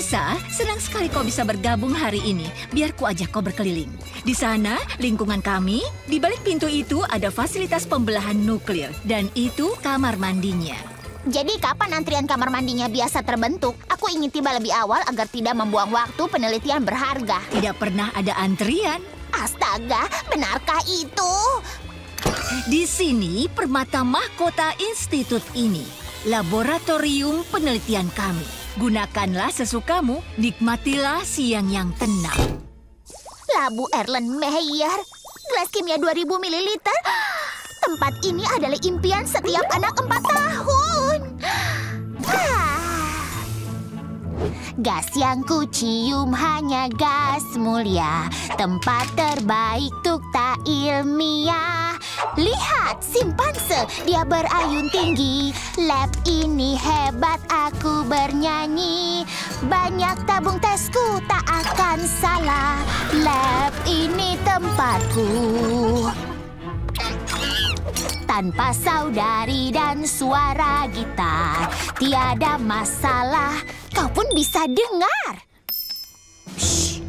Lisa, senang sekali kau bisa bergabung hari ini. Biar ku ajak kau berkeliling. Di sana, lingkungan kami, di balik pintu itu ada fasilitas pembelahan nuklir. Dan itu kamar mandinya. Jadi kapan antrian kamar mandinya biasa terbentuk? Aku ingin tiba lebih awal agar tidak membuang waktu penelitian berharga. Tidak pernah ada antrian. Astaga, benarkah itu? Di sini, permata mahkota institut ini. Laboratorium penelitian kami. Gunakanlah sesukamu, nikmatilah siang yang tenang. Labu Erlenmeyer, gelas kimia 2000 ml. Tempat ini adalah impian setiap anak 4 tahun. Gas yang ku cium hanya gas mulia. Tempat terbaik tuk tak ilmiah. Lihat simpanse, dia berayun tinggi. Lab ini hebat, aku bernyanyi. Banyak tabung tesku, tak akan salah. Lab ini tempatku. Tanpa saudari dan suara gitar, tiada masalah. Kau pun bisa dengar. Shh.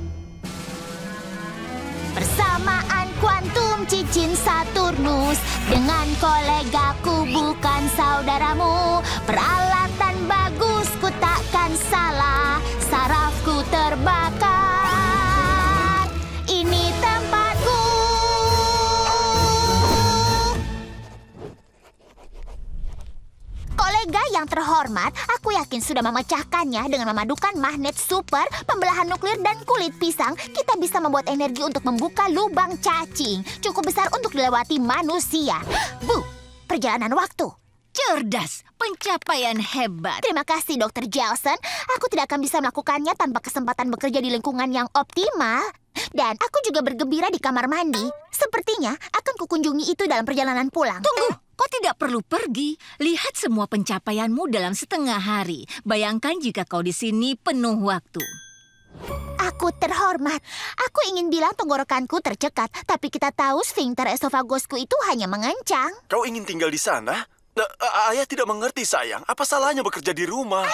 Persamaan kuantum cincin Saturnus. Dengan kolegaku bukan saudaramu. Peralatan bagus, ku takkan salah. Sarafku terbakar. Ini tempatku. Kolega yang terhormat, aku yakin sudah memecahkannya dengan memadukan magnet super, pembelahan nuklir, dan kulit pisang. Kita bisa membuat energi untuk membuka lubang cacing. Cukup besar untuk dilewati manusia. Bu, perjalanan waktu. Cerdas, pencapaian hebat. Terima kasih, Dr. Jelson. Aku tidak akan bisa melakukannya tanpa kesempatan bekerja di lingkungan yang optimal. Dan aku juga bergembira di kamar mandi. Sepertinya akan kukunjungi itu dalam perjalanan pulang. Tunggu, kau tidak perlu pergi. Lihat semua pencapaianmu dalam setengah hari. Bayangkan jika kau di sini penuh waktu. Aku terhormat. Aku ingin bilang tenggorokanku tercekat, tapi kita tahu sphincter esofagusku itu hanya mengencang. Kau ingin tinggal di sana? Ayah tidak mengerti, sayang. Apa salahnya bekerja di rumah?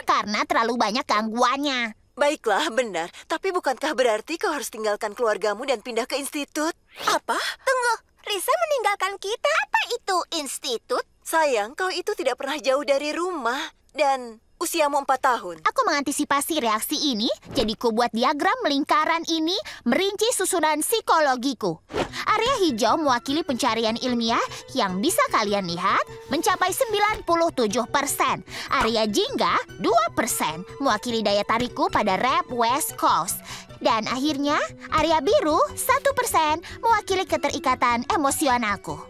Karena terlalu banyak gangguannya. Baiklah, benar. Tapi bukankah berarti kau harus tinggalkan keluargamu dan pindah ke institut? Apa? Tunggu, Lisa meninggalkan kita. Apa itu institut? Sayang, kau itu tidak pernah jauh dari rumah. Dan usiamu 4 tahun. Aku mengantisipasi reaksi ini, jadi ku buat diagram lingkaran ini merinci susunan psikologiku. Area hijau mewakili pencarian ilmiah yang bisa kalian lihat mencapai 97%. Area jingga 2% mewakili daya tarikku pada rap West Coast. Dan akhirnya, area biru 1% mewakili keterikatan emosionalku.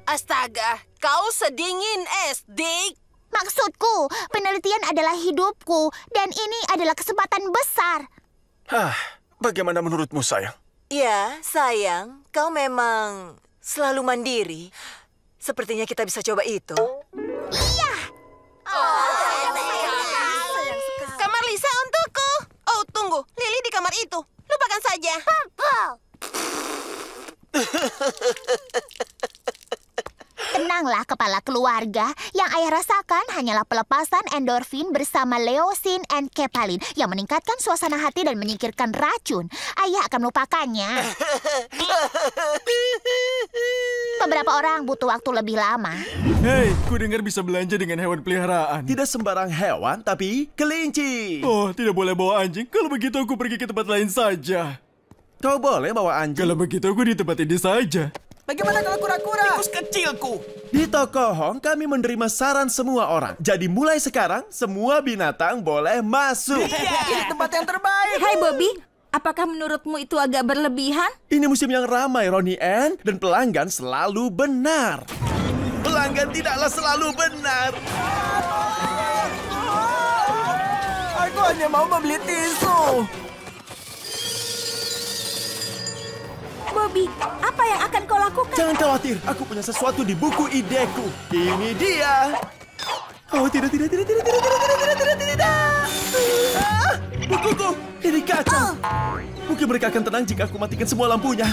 Astaga, kau sedingin es, Dick. Maksudku, penelitian adalah hidupku, dan ini adalah kesempatan besar. Bagaimana menurutmu, sayang? Ya, sayang, kau memang selalu mandiri. Sepertinya kita bisa coba itu. Iya. Kamar Lisa untukku. Oh, tunggu. Lily di kamar itu. Lupakan saja. Tenanglah kepala keluarga, yang ayah rasakan hanyalah pelepasan endorfin bersama leucin and kepalin yang meningkatkan suasana hati dan menyingkirkan racun. Ayah akan melupakannya. Beberapa orang butuh waktu lebih lama. Hei, ku dengar bisa belanja dengan hewan peliharaan. Tidak sembarang hewan, tapi kelinci. Oh, tidak boleh bawa anjing. Kalau begitu aku pergi ke tempat lain saja. Kau boleh bawa anjing. Kalau begitu aku di tempat ini saja. Bagaimana kalau kura-kura? Tikus kecilku. Di Toko Hong kami menerima saran semua orang. Jadi mulai sekarang, semua binatang boleh masuk. Ini tempat yang terbaik. Hai Bobby, apakah menurutmu itu agak berlebihan? Ini musim yang ramai, Ronnie Ann. Dan pelanggan selalu benar. Pelanggan tidaklah selalu benar. Aku hanya mau membeli tisu. Bobby, apa yang akan kau lakukan? Jangan khawatir, aku punya sesuatu di buku ideku. Ini dia. Oh, tidak. Bukuku, ini kacau. Mungkin mereka akan tenang jika aku matikan semua lampunya.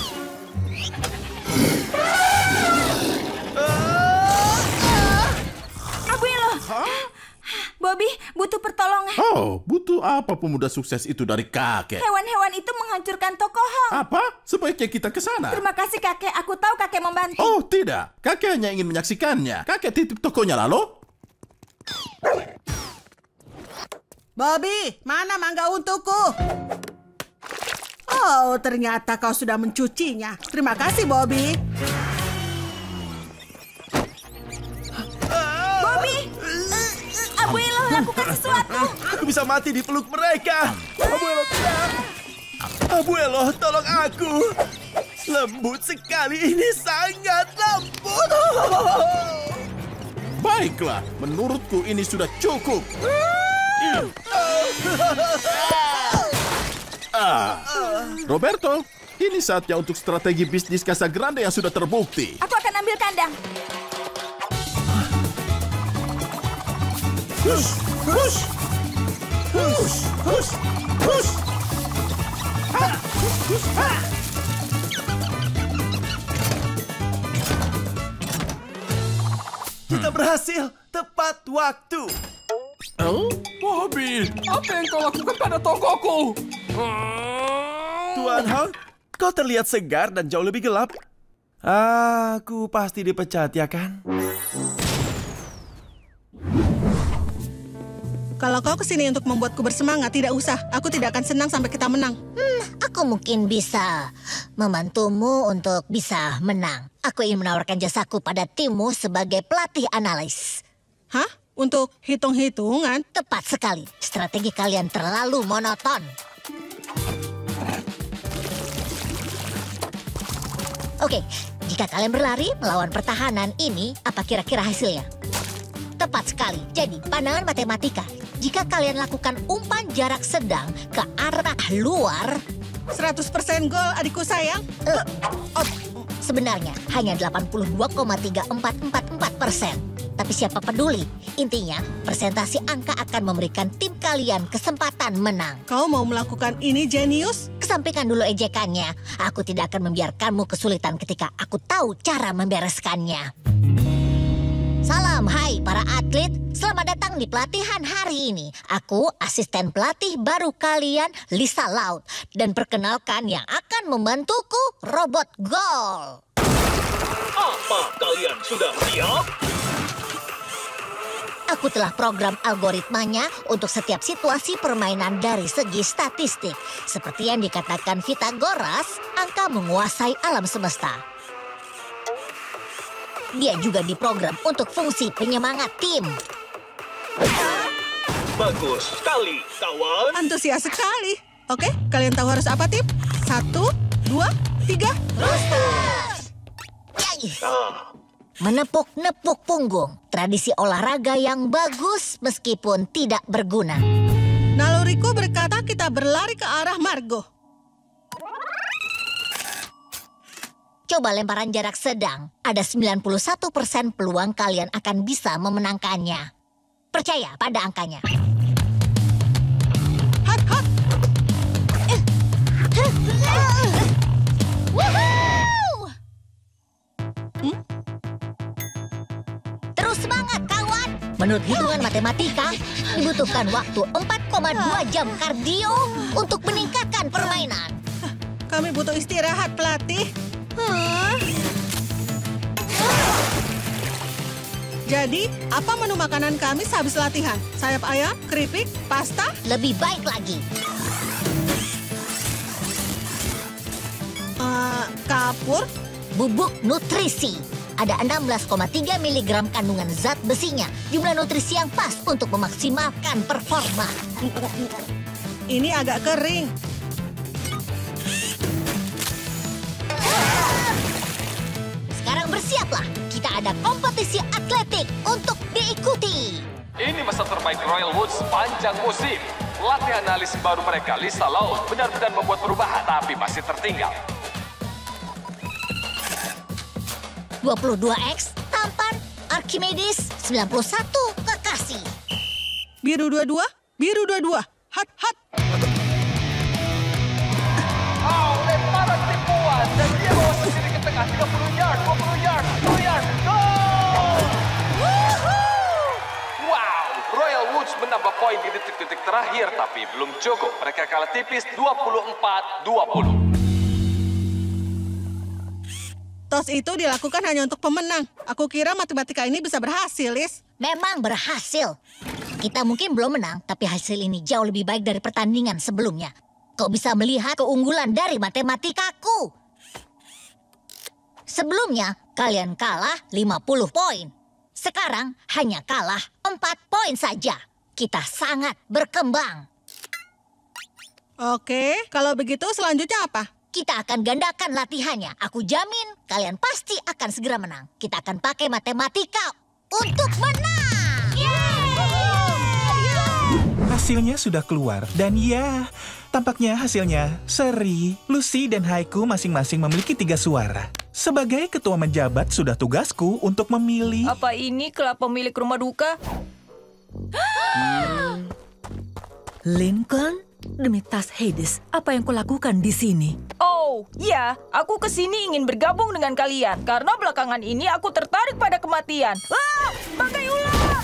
Bobby, butuh pertolongan. Oh, butuh apa pemuda sukses itu dari kakek? Hewan-hewan itu menghancurkan toko Hong. Apa? Sebaiknya kita ke sana. Terima kasih kakek, aku tahu kakek membantu. Oh, tidak. Kakek hanya ingin menyaksikannya. Kakek titip tokonya lalu. Bobby, mana mangga untukku? Oh, ternyata kau sudah mencucinya. Terima kasih, Bobby. Bobby, Abuelo, lakukan sesuatu. Aku bisa mati di peluk mereka. Abuelo, tidak. Abuelo, tolong aku. Lembut sekali, ini sangat lembut. Baiklah, menurutku ini sudah cukup. Roberto, ini saatnya untuk strategi bisnis Casa Grande yang sudah terbukti. Aku akan ambil kandang. Hush, hush, hush, hush, hush. Ha, hush, ha. Kita berhasil, tepat waktu. Oh? Bobby, apa yang kau lakukan pada tokoku? Tuan Hong, kau terlihat segar dan jauh lebih gelap. Aku pasti dipecat, ya kan? Kalau kau kesini untuk membuatku bersemangat, tidak usah. Aku tidak akan senang sampai kita menang. Aku mungkin bisa membantumu untuk bisa menang. Aku ingin menawarkan jasaku pada timmu sebagai pelatih analis. Hah? Untuk hitung-hitungan? Tepat sekali. Strategi kalian terlalu monoton. Oke, jika kalian berlari melawan pertahanan ini, apa kira-kira hasilnya? Tepat sekali. Jadi, pandangan matematika. Jika kalian lakukan umpan jarak sedang ke arah luar... 100% gol, adikku sayang. Sebenarnya hanya 82,3444%. Tapi siapa peduli? Intinya, presentasi angka akan memberikan tim kalian kesempatan menang. Kau mau melakukan ini, jenius? Kesampingkan dulu ejekannya. Aku tidak akan membiarkanmu kesulitan ketika aku tahu cara membereskannya. Salam, hai para atlet. Selamat datang di pelatihan hari ini. Aku asisten pelatih baru kalian, Lisa Loud. Dan perkenalkan yang akan membantuku, Robot Gol. Apa kalian sudah siap? Aku telah program algoritmanya untuk setiap situasi permainan dari segi statistik. Seperti yang dikatakan Pythagoras, angka menguasai alam semesta. Dia juga diprogram untuk fungsi penyemangat tim. Bagus sekali, kawan. Antusias sekali. Oke, kalian tahu harus apa, tim? 1, 2, 3. Roosters! Menepuk-nepuk punggung. Tradisi olahraga yang bagus meskipun tidak berguna. Naluriku berkata kita berlari ke arah Margo. Coba lemparan jarak sedang. Ada 91% peluang kalian akan bisa memenangkannya. Percaya pada angkanya. Hat, hat. Woohoo! Terus semangat, kawan. Menurut hitungan matematika, dibutuhkan waktu 4,2 jam kardio untuk meningkatkan permainan. Kami butuh istirahat, pelatih. Jadi, apa menu makanan kami sehabis latihan? Sayap ayam, keripik, pasta? Lebih baik lagi. Kapur? Bubuk nutrisi. Ada 16,3 mg kandungan zat besinya. Jumlah nutrisi yang pas untuk memaksimalkan performa. Ini agak kering. Sekarang bersiaplah. Kita ada kompetisi atletik untuk diikuti. Ini masa terbaik Royal Woods sepanjang musim. Pelatih analis baru mereka, Lisa Loud, benar-benar membuat perubahan, tapi masih tertinggal. 22X, tampan, Archimedes, 91, kekasih. Biru 22, biru 22. Hat, hat. Lemparan tipuan, dan dia bawa sendiri ke tengah, 30 yard, 20 yard, 10 yard, gol! Wow, Royal Woods menang titik terakhir, tapi belum cukup. Mereka kalah tipis 24-20. Tos itu dilakukan hanya untuk pemenang. Aku kira matematika ini bisa berhasil, Lis. Memang berhasil. Kita mungkin belum menang, tapi hasil ini jauh lebih baik dari pertandingan sebelumnya. Kau bisa melihat keunggulan dari matematikaku. Sebelumnya, kalian kalah 50 poin. Sekarang hanya kalah 4 poin saja. Kita sangat berkembang. Oke, kalau begitu selanjutnya apa? Kita akan gandakan latihannya. Aku jamin kalian pasti akan segera menang. Kita akan pakai matematika untuk menang. Hasilnya sudah keluar. Dan ya, tampaknya hasilnya Seri, Lucy, dan Haiku masing-masing memiliki 3 suara. Sebagai ketua menjabat, sudah tugasku untuk memilih... Apa ini klub pemilik rumah duka? Lincoln, demi tas Hades, apa yang kau lakukan di sini? Oh, ya, aku kesini ingin bergabung dengan kalian. Karena belakangan ini aku tertarik pada kematian. Bangkai ular!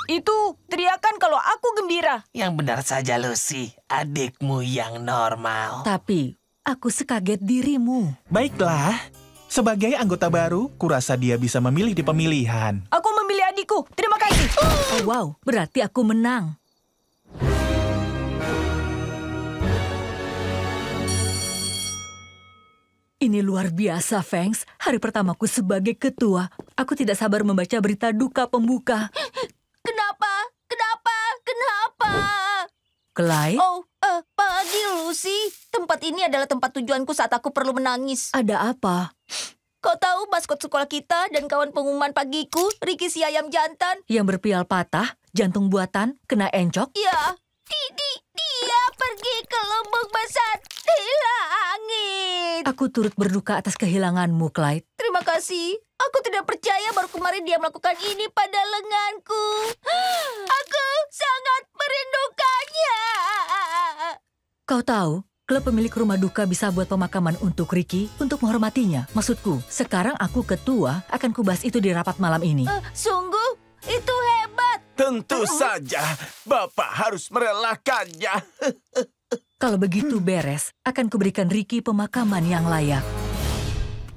Itu teriakan kalau aku gembira. Yang benar saja, Lucy. Adikmu yang normal. Tapi, aku sekaget dirimu. Baiklah, sebagai anggota baru, kurasa dia bisa memilih di pemilihan. Aku memilih adikku. Terima kasih. Oh, wow, berarti aku menang. Ini luar biasa, Fangs. Hari pertamaku sebagai ketua. Aku tidak sabar membaca berita duka pembuka. Kenapa? Clyde? Oh, pagi, Lucy. Tempat ini adalah tempat tujuanku saat aku perlu menangis. Ada apa? Kau tahu maskot sekolah kita dan kawan pengumuman pagiku, Ricky si ayam jantan? Yang berpial patah, jantung buatan, kena encok? Ya, dia pergi ke lubuk besar di langit. Aku turut berduka atas kehilanganmu, Clyde. Terima kasih. Aku tidak percaya baru kemarin dia melakukan ini pada lenganku. Aku sangat merindukannya. Kau tahu, klub pemilik rumah duka bisa buat pemakaman untuk Ricky untuk menghormatinya. Maksudku, sekarang aku ketua, akan kubahas itu di rapat malam ini. Sungguh, itu hebat. Tentu saja, Bapak harus merelakannya. Kalau begitu beres, akan kuberikan Ricky pemakaman yang layak.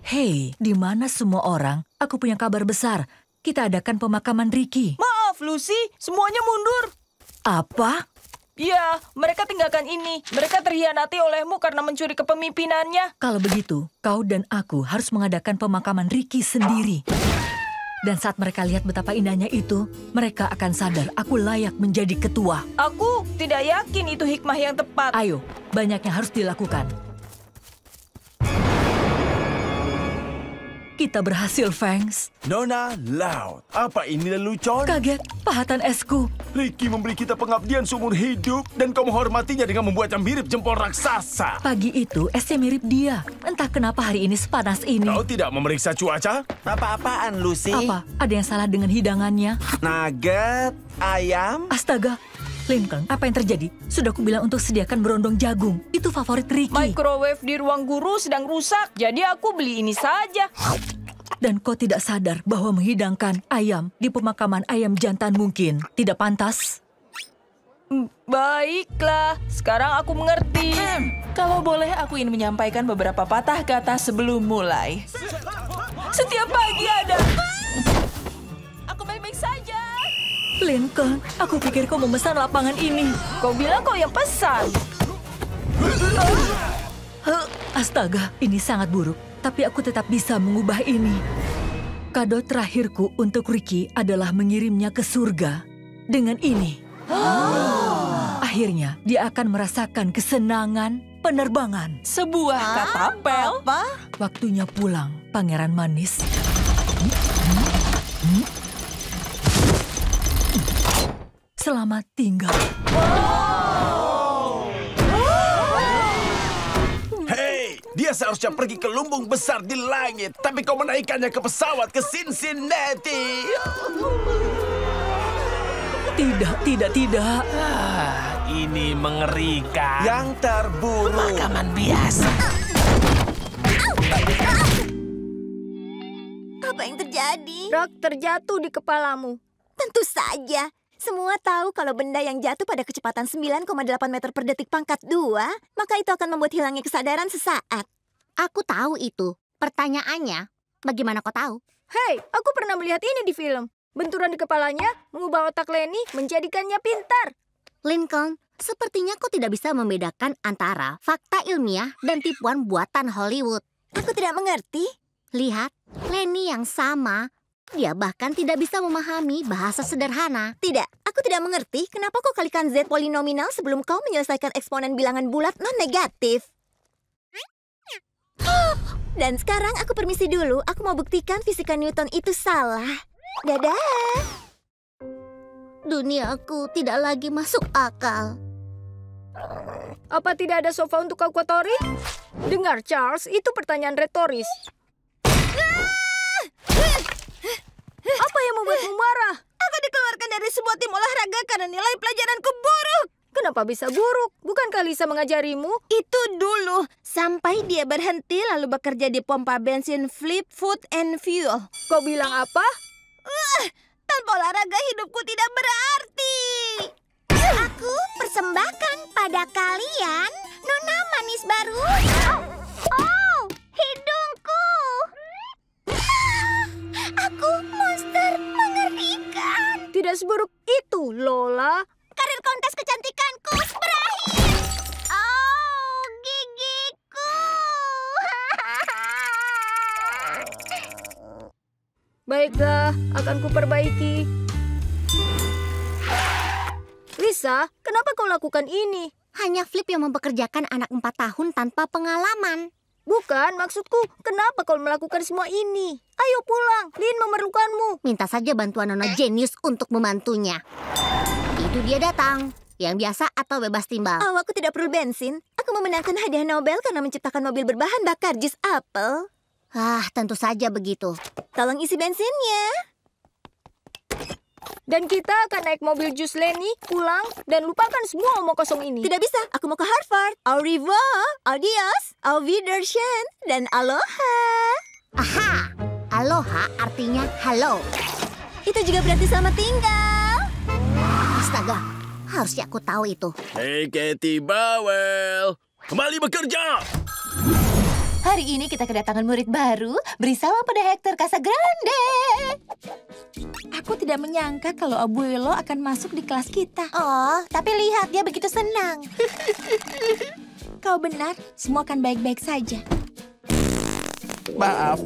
Hei, di mana semua orang? Aku punya kabar besar. Kita adakan pemakaman Ricky. Maaf, Lucy. Semuanya mundur. Apa? Ya, mereka tinggalkan ini. Mereka terhianati olehmu karena mencuri kepemimpinannya. Kalau begitu, kau dan aku harus mengadakan pemakaman Ricky sendiri. Dan saat mereka lihat betapa indahnya itu, mereka akan sadar aku layak menjadi ketua. Aku tidak yakin itu hikmah yang tepat. Ayo, banyak yang harus dilakukan. Kita berhasil, Fangs. Nona Loud, apa ini lelucon? Kaget, pahatan esku. Ricky memberi kita pengabdian seumur hidup dan kau menghormatinya dengan membuatnya mirip jempol raksasa. Pagi itu, esnya mirip dia. Entah kenapa hari ini sepanas ini. Kau tidak memeriksa cuaca? Apa-apaan, Lucy? Apa? Ada yang salah dengan hidangannya? Nugget, ayam. Astaga. Lincoln, apa yang terjadi? Sudah kubilang untuk sediakan berondong jagung. Itu favorit Ricky. Microwave di ruang guru sedang rusak, jadi aku beli ini saja. Dan kau tidak sadar bahwa menghidangkan ayam di pemakaman ayam jantan mungkin tidak pantas? Baiklah, sekarang aku mengerti. Kalau boleh, aku ingin menyampaikan beberapa patah kata sebelum mulai. Setiap pagi ada. Aku baik-baik saja. Lincoln, aku pikir kau memesan lapangan ini. Kau bilang kau yang pesan. Astaga, ini sangat buruk. Tapi aku tetap bisa mengubah ini. Kado terakhirku untuk Ricky adalah mengirimnya ke surga. Dengan ini. Akhirnya, dia akan merasakan kesenangan penerbangan. Sebuah katapel. Apa? Waktunya pulang, pangeran manis. Selamat tinggal. Hei, dia seharusnya pergi ke lumbung besar di langit, tapi kau menaikkannya ke pesawat ke Cincinnati. Tidak. Ini mengerikan. Yang terburuk. Pemakaman biasa. Apa yang terjadi? Rak terjatuh di kepalamu. Tentu saja. Semua tahu kalau benda yang jatuh pada kecepatan 9,8 meter per detik pangkat 2, maka itu akan membuat hilangnya kesadaran sesaat. Aku tahu itu. Pertanyaannya, bagaimana kau tahu? Hei, aku pernah melihat ini di film. Benturan di kepalanya mengubah otak Lenny menjadikannya pintar. Lincoln, sepertinya kau tidak bisa membedakan antara fakta ilmiah dan tipuan buatan Hollywood. Aku tidak mengerti. Lihat, Lenny yang sama. Dia bahkan tidak bisa memahami bahasa sederhana. Tidak, aku tidak mengerti kenapa kau kalikan Z polinominal sebelum kau menyelesaikan eksponen bilangan bulat non-negatif. Dan sekarang aku permisi dulu, aku mau buktikan fisika Newton itu salah. Dadah! Duniaku tidak lagi masuk akal. Apa tidak ada sofa untuk kau kotori? Dengar, Charles, itu pertanyaan retoris. Apa yang membuatmu marah? Aku dikeluarkan dari sebuah tim olahraga karena nilai pelajaranku buruk. Kenapa bisa buruk? Bukankah Lisa mengajarimu? Itu dulu, sampai dia berhenti lalu bekerja di pompa bensin Flip Food and Fuel. Kau bilang apa? Tanpa olahraga hidupku tidak berarti. Aku persembahkan pada kalian nona manis baru. Oh, hidungku. Aku monster mengerikan. Tidak seburuk itu, Lola. Karir kontes kecantikanku berakhir. Oh, gigiku. Baiklah, akan kuperbaiki. Lisa, kenapa kau lakukan ini? Hanya Flip yang mempekerjakan anak 4 tahun tanpa pengalaman. Bukan, maksudku, kenapa kau melakukan semua ini? Ayo pulang, Lin memerlukanmu. Minta saja bantuan Nona Jenius untuk membantunya. Itu dia datang. Yang biasa atau bebas timbal? Oh, aku tidak perlu bensin. Aku memenangkan hadiah Nobel karena menciptakan mobil berbahan bakar jus apel. Tentu saja begitu. Tolong isi bensinnya. Dan kita akan naik mobil jus Lenny, pulang, dan lupakan semua omong kosong ini. Tidak bisa, aku mau ke Harvard. Au revoir, adios, au wiedersehen, dan aloha. Aha, aloha artinya halo. Itu juga berarti selamat tinggal. Astaga, harusnya aku tahu itu. Hei, Katie Bowell, kembali bekerja. Hari ini kita kedatangan murid baru. Beri salam pada Hector Casagrande. Aku tidak menyangka kalau Abuelo akan masuk di kelas kita. Oh, tapi lihat dia begitu senang. Kau benar, semua akan baik-baik saja. Maaf,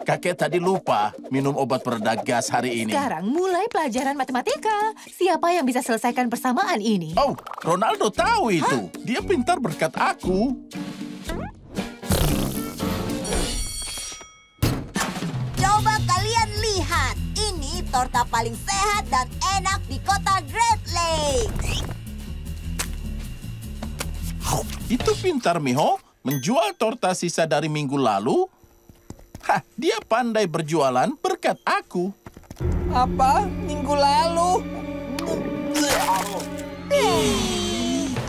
kakek tadi lupa minum obat pereda gas hari ini. Sekarang mulai pelajaran matematika. Siapa yang bisa selesaikan persamaan ini? Oh, Ronaldo tahu itu. Dia pintar berkat aku. Coba kalian lihat, ini torta paling sehat dan enak di kota Great Lakes. Itu pintar, Miho. Menjual torta sisa dari minggu lalu. Dia pandai berjualan berkat aku. Apa? Minggu lalu?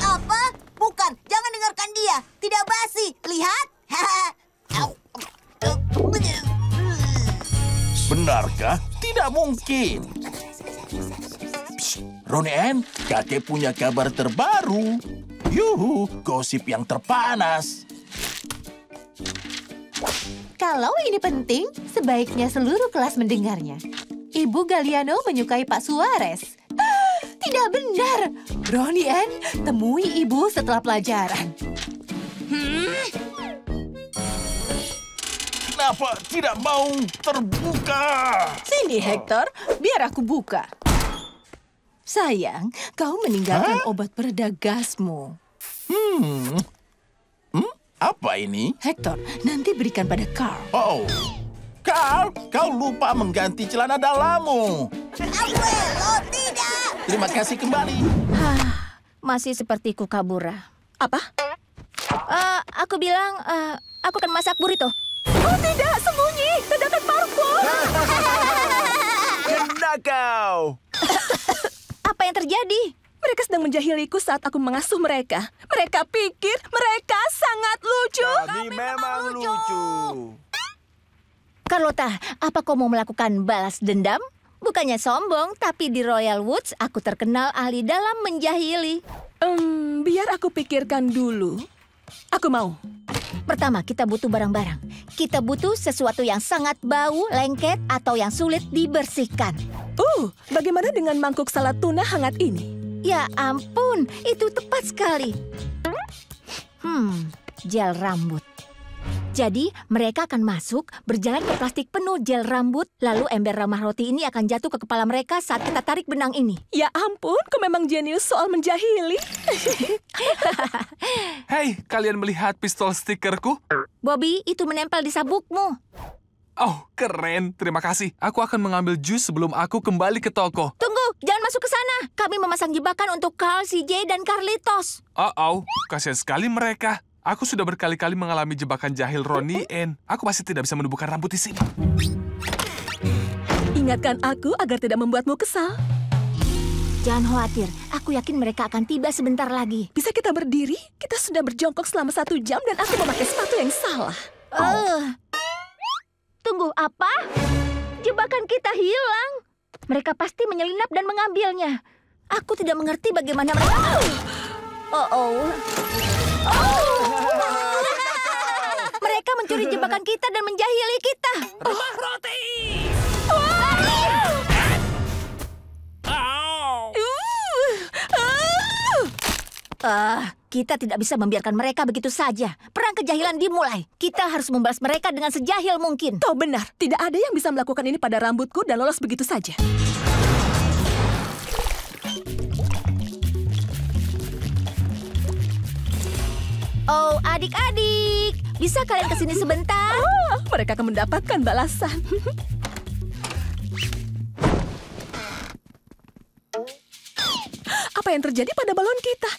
Apa? Bukan, jangan dengarkan dia. Tidak basi, lihat. Benarkah? Tidak mungkin. Ronen, kakek punya kabar terbaru. Yuhu, gosip yang terpanas. Kalau ini penting, sebaiknya seluruh kelas mendengarnya. Ibu Galliano menyukai Pak Suarez. Tidak benar. Ronnie Ann, temui ibu setelah pelajaran. Kenapa tidak mau terbuka? Sini, Hector. Biar aku buka. Sayang, kau meninggalkan obat pereda gasmu. Apa ini? Hector, nanti berikan pada Carl. Oh, Carl, kau lupa mengganti celana dalammu. Abuelo, tidak. Terima kasih kembali. Masih seperti Kukabura. Apa? Aku bilang, aku akan masak burrito. Oh tidak, sembunyi. Ledakan parfum. Kena kau. Apa yang terjadi? Mereka sedang menjahiliku saat aku mengasuh mereka. Mereka pikir mereka sangat lucu. Kami memang lucu. Carlota, apa kau mau melakukan balas dendam? Bukannya sombong, tapi di Royal Woods aku terkenal ahli dalam menjahili. Biar aku pikirkan dulu. Aku mau. Pertama, kita butuh barang-barang. Kita butuh sesuatu yang sangat bau, lengket, atau yang sulit dibersihkan. Bagaimana dengan mangkuk salad tuna hangat ini? Ya ampun, itu tepat sekali. Gel rambut. Jadi, mereka akan masuk, berjalan ke plastik penuh gel rambut, lalu ember ramah roti ini akan jatuh ke kepala mereka saat kita tarik benang ini. Ya ampun, kau memang jenius soal menjahili. Hei, kalian melihat pistol stikerku? Bobby, itu menempel di sabukmu. Oh, keren. Terima kasih. Aku akan mengambil jus sebelum aku kembali ke toko. Tunggu, jangan masuk ke sana. Kami memasang jebakan untuk Carl, CJ, dan Carlitos. Kasihan sekali mereka. Aku sudah berkali-kali mengalami jebakan jahil Ronnie Ann. Aku masih tidak bisa menumbuhkan rambut di sini. Ingatkan aku agar tidak membuatmu kesal. Jangan khawatir, aku yakin mereka akan tiba sebentar lagi. Bisa kita berdiri? Kita sudah berjongkok selama 1 jam dan aku memakai sepatu yang salah. Tunggu, apa? Jebakan kita hilang. Mereka pasti menyelinap dan mengambilnya. Aku tidak mengerti bagaimana mereka... Mereka mencuri jebakan kita dan menjahili kita. Remah roti! Kita tidak bisa membiarkan mereka begitu saja. Perang kejahilan dimulai. Kita harus membalas mereka dengan sejahil mungkin. Kau benar. Tidak ada yang bisa melakukan ini pada rambutku dan lolos begitu saja. Oh, adik-adik. Bisa kalian kesini sebentar? Mereka akan mendapatkan balasan. Apa yang terjadi pada balon kita?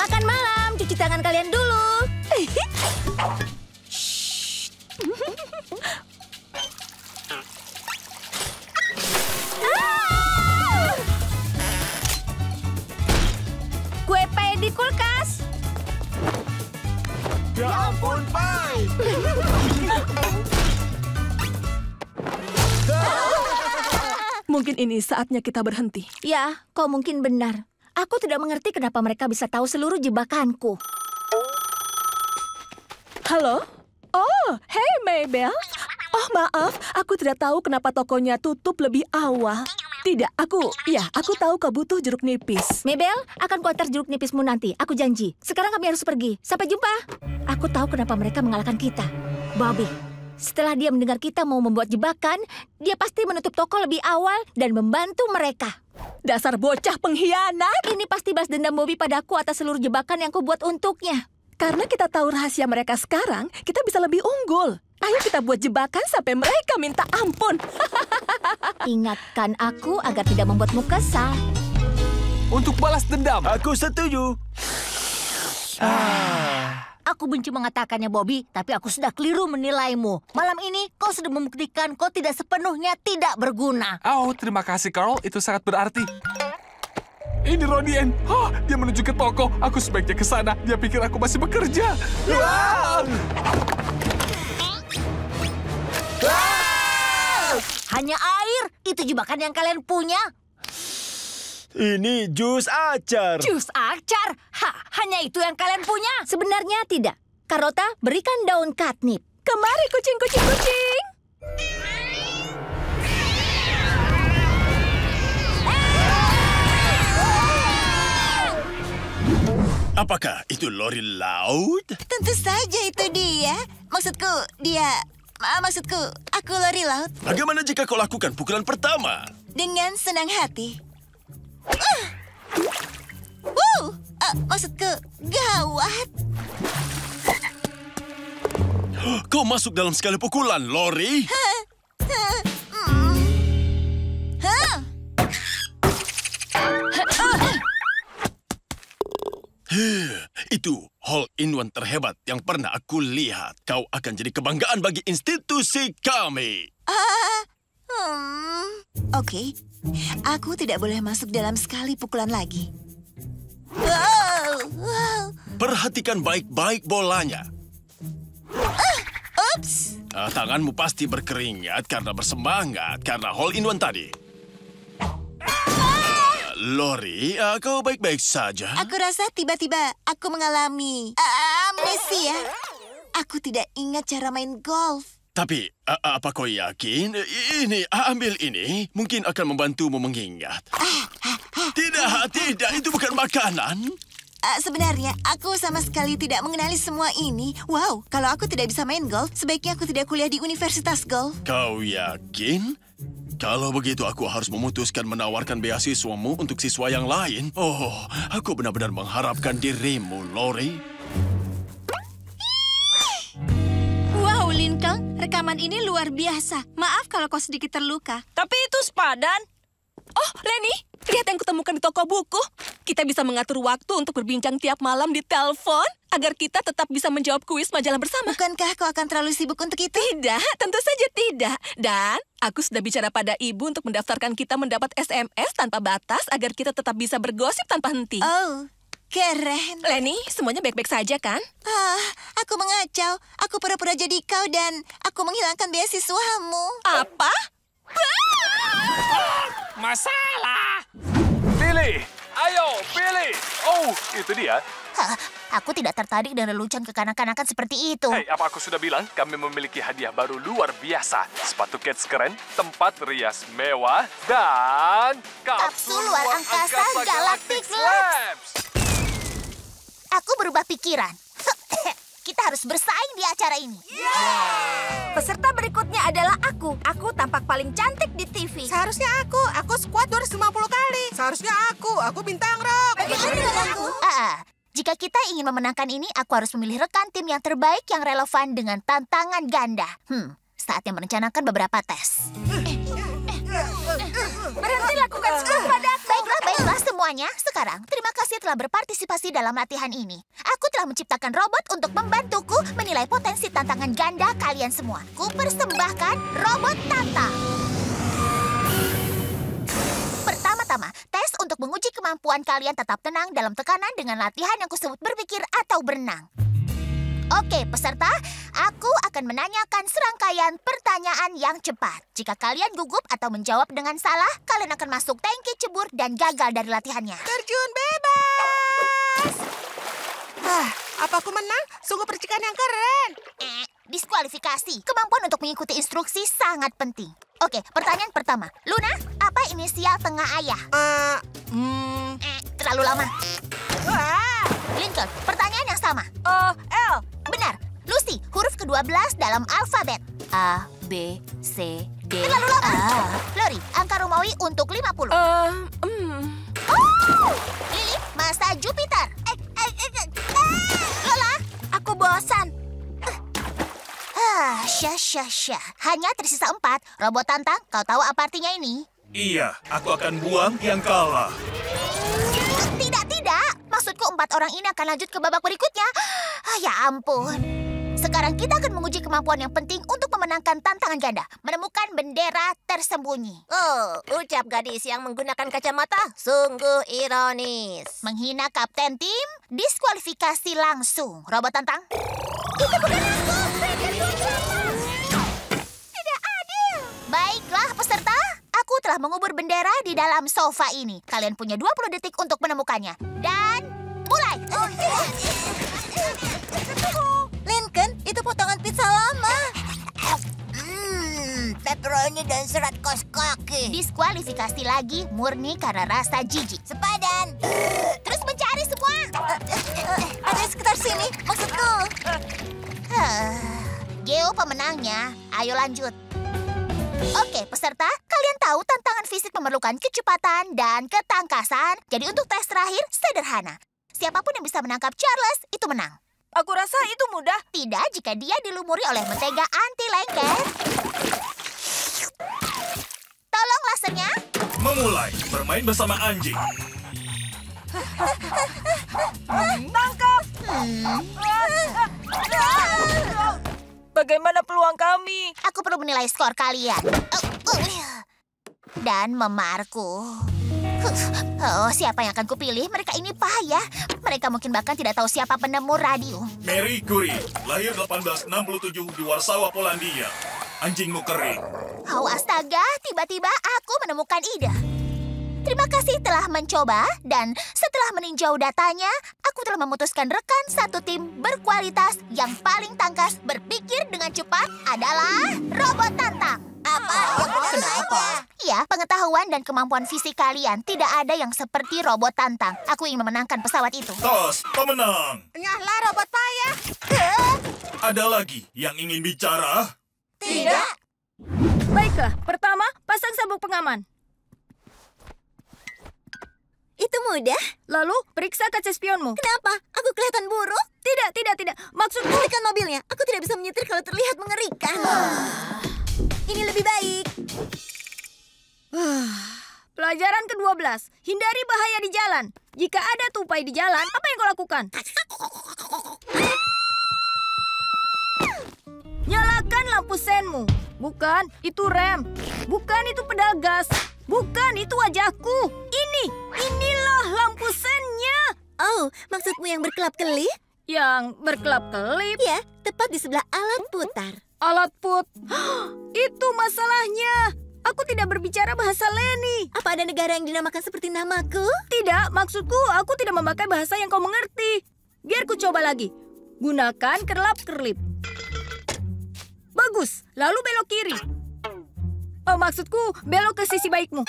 Makan malam, cuci tangan kalian dulu. Kue pie di kulkas. Ya ampun, Pai! Mungkin ini saatnya kita berhenti. Ya, kau mungkin benar. Aku tidak mengerti kenapa mereka bisa tahu seluruh jebakanku. Halo? Oh, hey Mabel. Oh, maaf, aku tidak tahu kenapa tokonya tutup lebih awal. Tidak, aku tahu kau butuh jeruk nipis. Mabel, akan kuantar jeruk nipismu nanti. Aku janji. Sekarang kami harus pergi. Sampai jumpa. Aku tahu kenapa mereka mengalahkan kita. Bobby. Setelah dia mendengar kita mau membuat jebakan, dia pasti menutup toko lebih awal dan membantu mereka. Dasar bocah pengkhianat! Ini pasti balas dendam Bobby padaku atas seluruh jebakan yang kubuat untuknya. Karena kita tahu rahasia mereka sekarang, kita bisa lebih unggul. Ayo kita buat jebakan sampai mereka minta ampun. Ingatkan aku agar tidak membuatmu kesal. Untuk balas dendam. Aku setuju. Aku benci mengatakannya, Bobby, tapi aku sudah keliru menilaimu. Malam ini, kau sudah membuktikan kau tidak sepenuhnya tidak berguna. Oh, terima kasih, Carl. Itu sangat berarti. Ini Ronnie Ann. Dia menuju ke toko. Aku sebaiknya ke sana. Dia pikir aku masih bekerja. Hanya air? Itu jebakan yang kalian punya? Ini jus acar. Jus acar? Hanya itu yang kalian punya? Sebenarnya tidak. Carlota, berikan daun catnip. Kemari kucing. Apakah itu lori laut? Tentu saja itu dia. Maksudku, aku lori laut. Bagaimana jika kau lakukan pukulan pertama? Dengan senang hati. Maksudku, gawat. Kau masuk dalam sekali pukulan, Lori. Itu hole-in-one terhebat yang pernah aku lihat. Kau akan jadi kebanggaan bagi institusi kami. Oke. Aku tidak boleh masuk dalam sekali pukulan lagi. Perhatikan baik-baik bolanya. Ups. Tanganmu pasti berkeringat karena bersemangat karena hole-in-one tadi. Lori, kau baik-baik saja? Aku rasa tiba-tiba aku mengalami amnesia. Aku tidak ingat cara main golf. Tapi, apa kau yakin? Ini, ambil ini. Mungkin akan membantumu mengingat. Tidak, itu bukan makanan. Sebenarnya, aku sama sekali tidak mengenali semua ini. Wow, kalau aku tidak bisa main golf, sebaiknya aku tidak kuliah di universitas golf. Kau yakin? Kalau begitu, aku harus memutuskan menawarkan beasiswamu untuk siswa yang lain. Oh, aku benar-benar mengharapkan dirimu, Lori. Wow, Lincoln, rekaman ini luar biasa. Maaf kalau kau sedikit terluka. Tapi itu sepadan. Oh, Lenny, lihat yang kutemukan di toko buku. Kita bisa mengatur waktu untuk berbincang tiap malam di telepon agar kita tetap bisa menjawab kuis majalah bersama. Bukankah kau akan terlalu sibuk untuk itu? Tidak, tentu saja tidak. Dan aku sudah bicara pada ibu untuk mendaftarkan kita mendapat SMS tanpa batas agar kita tetap bisa bergosip tanpa henti. Oh, keren. Lenny, semuanya baik-baik saja kan? Aku mengacau. Aku pura-pura jadi kau dan aku menghilangkan beasiswamu. Apa? Masalah! Pilih! Ayo, pilih! Oh, itu dia. Aku tidak tertarik dengan lelucon kekanak-kanakan seperti itu. Hei, apa aku sudah bilang? Kami memiliki hadiah baru luar biasa. Sepatu Cats keren, tempat rias mewah, dan kapsul luar angkasa Galactic Labs. Aku berubah pikiran. Kita harus bersaing di acara ini. Peserta berikutnya adalah aku. Aku tampak paling cantik di TV. Seharusnya aku squat 250 kali. Seharusnya aku bintang rock. Bagaimana dengan aku? Jika kita ingin memenangkan ini, aku harus memilih rekan tim yang terbaik yang relevan dengan tantangan ganda. Saatnya merencanakan beberapa tes. Berhenti lakukan semua padaku. Baiklah semuanya. Sekarang, terima kasih telah berpartisipasi dalam latihan ini. Aku telah menciptakan robot untuk membantuku menilai potensi tantangan ganda kalian semua. Kupersembahkan robot Tanta. Pertama-tama, tes untuk menguji kemampuan kalian tetap tenang dalam tekanan dengan latihan yang kusebut berpikir atau berenang. Oke, peserta, aku akan menanyakan serangkaian pertanyaan yang cepat. Jika kalian gugup atau menjawab dengan salah, kalian akan masuk tangki cebur dan gagal dari latihannya. Terjun bebas! Apa aku menang? Sungguh percikan yang keren. Diskualifikasi. Kemampuan untuk mengikuti instruksi sangat penting. Oke, pertanyaan pertama. Luna, apa inisial tengah ayah? Terlalu lama. Lincoln, pertanyaan yang sama. L. Benar. Lucy, huruf ke-12 dalam alfabet. A, B, C, D. Terlalu lama. Lori, angka Romawi untuk 50. Lily, masa Jupiter. Lola, aku bosan. Syah. Hanya tersisa 4. Robot Tantang, kau tahu apa artinya ini? Iya, aku akan buang yang kalah. Tidak. Maksudku 4 orang ini akan lanjut ke babak berikutnya. Ya ampun. Sekarang kita akan menguji kemampuan yang penting untuk memenangkan tantangan ganda. Menemukan bendera tersembunyi. Oh, ucap gadis yang menggunakan kacamata. Sungguh ironis. Menghina kapten tim, diskualifikasi langsung. Robot Tantang. Itu bukan aku. Tidak adil. Baiklah peserta. Aku telah mengubur bendera di dalam sofa ini. Kalian punya 20 detik untuk menemukannya. Dan mulai. Lincoln, itu potongan pizza lama. Pepperoni dan serat kos kaki. Diskualifikasi lagi murni karena rasa jijik. Sepadan. Terus mencari semua. Ada di sekitar sini, maksudku. Geo pemenangnya. Ayo lanjut. Oke, peserta, kalian tahu tantangan fisik memerlukan kecepatan dan ketangkasan. Jadi untuk tes terakhir, sederhana. Siapapun yang bisa menangkap Charles, itu menang. Aku rasa itu mudah. Tidak jika dia dilumuri oleh mentega anti lengket. Tolong lasernya. Memulai bermain bersama anjing. Tangkap! Bagaimana peluang kami? Aku perlu menilai skor kalian. Dan memarku. Oh, siapa yang akan kupilih? Mereka ini payah. Mereka mungkin bahkan tidak tahu siapa penemu radio. Mary Curie, lahir 1867 di Warsawa, Polandia. Anjingmu kering. Oh, astaga, tiba-tiba aku menemukan ide. Terima kasih telah mencoba, dan setelah meninjau datanya, aku telah memutuskan rekan satu tim berkualitas yang paling tangkas berpikir dengan cepat adalah robot Tantang. Kenapa? Ya, pengetahuan dan kemampuan fisik kalian tidak ada yang seperti robot Tantang. Aku ingin memenangkan pesawat itu. Tos, pemenang. Nyahlah robot payah. Ada lagi yang ingin bicara? Tidak. Baiklah, pertama, pasang sabuk pengaman. Itu mudah. Lalu, periksa kaca spionmu. Kenapa? Aku kelihatan buruk? Tidak. Maksudku... Hentikan mobilnya. Aku tidak bisa menyetir kalau terlihat mengerikan. Ini lebih baik. Pelajaran ke-12. Hindari bahaya di jalan. Jika ada tupai di jalan, apa yang kau lakukan? Nyalakan lampu senmu. Bukan, itu rem. Bukan, itu pedal gas. Bukan, itu wajahku. Inilah lampu sennya. Oh, maksudmu yang berkelap-kelip? Yang berkelap-kelip? Ya, tepat di sebelah alat putar. Alat put. Itu masalahnya. Aku tidak berbicara bahasa Leni. Apa ada negara yang dinamakan seperti namaku? Tidak, maksudku aku tidak memakai bahasa yang kau mengerti. Biar ku coba lagi. Gunakan kerlap-kerlip. Bagus, lalu belok kiri. Oh, maksudku belok ke sisi baikmu.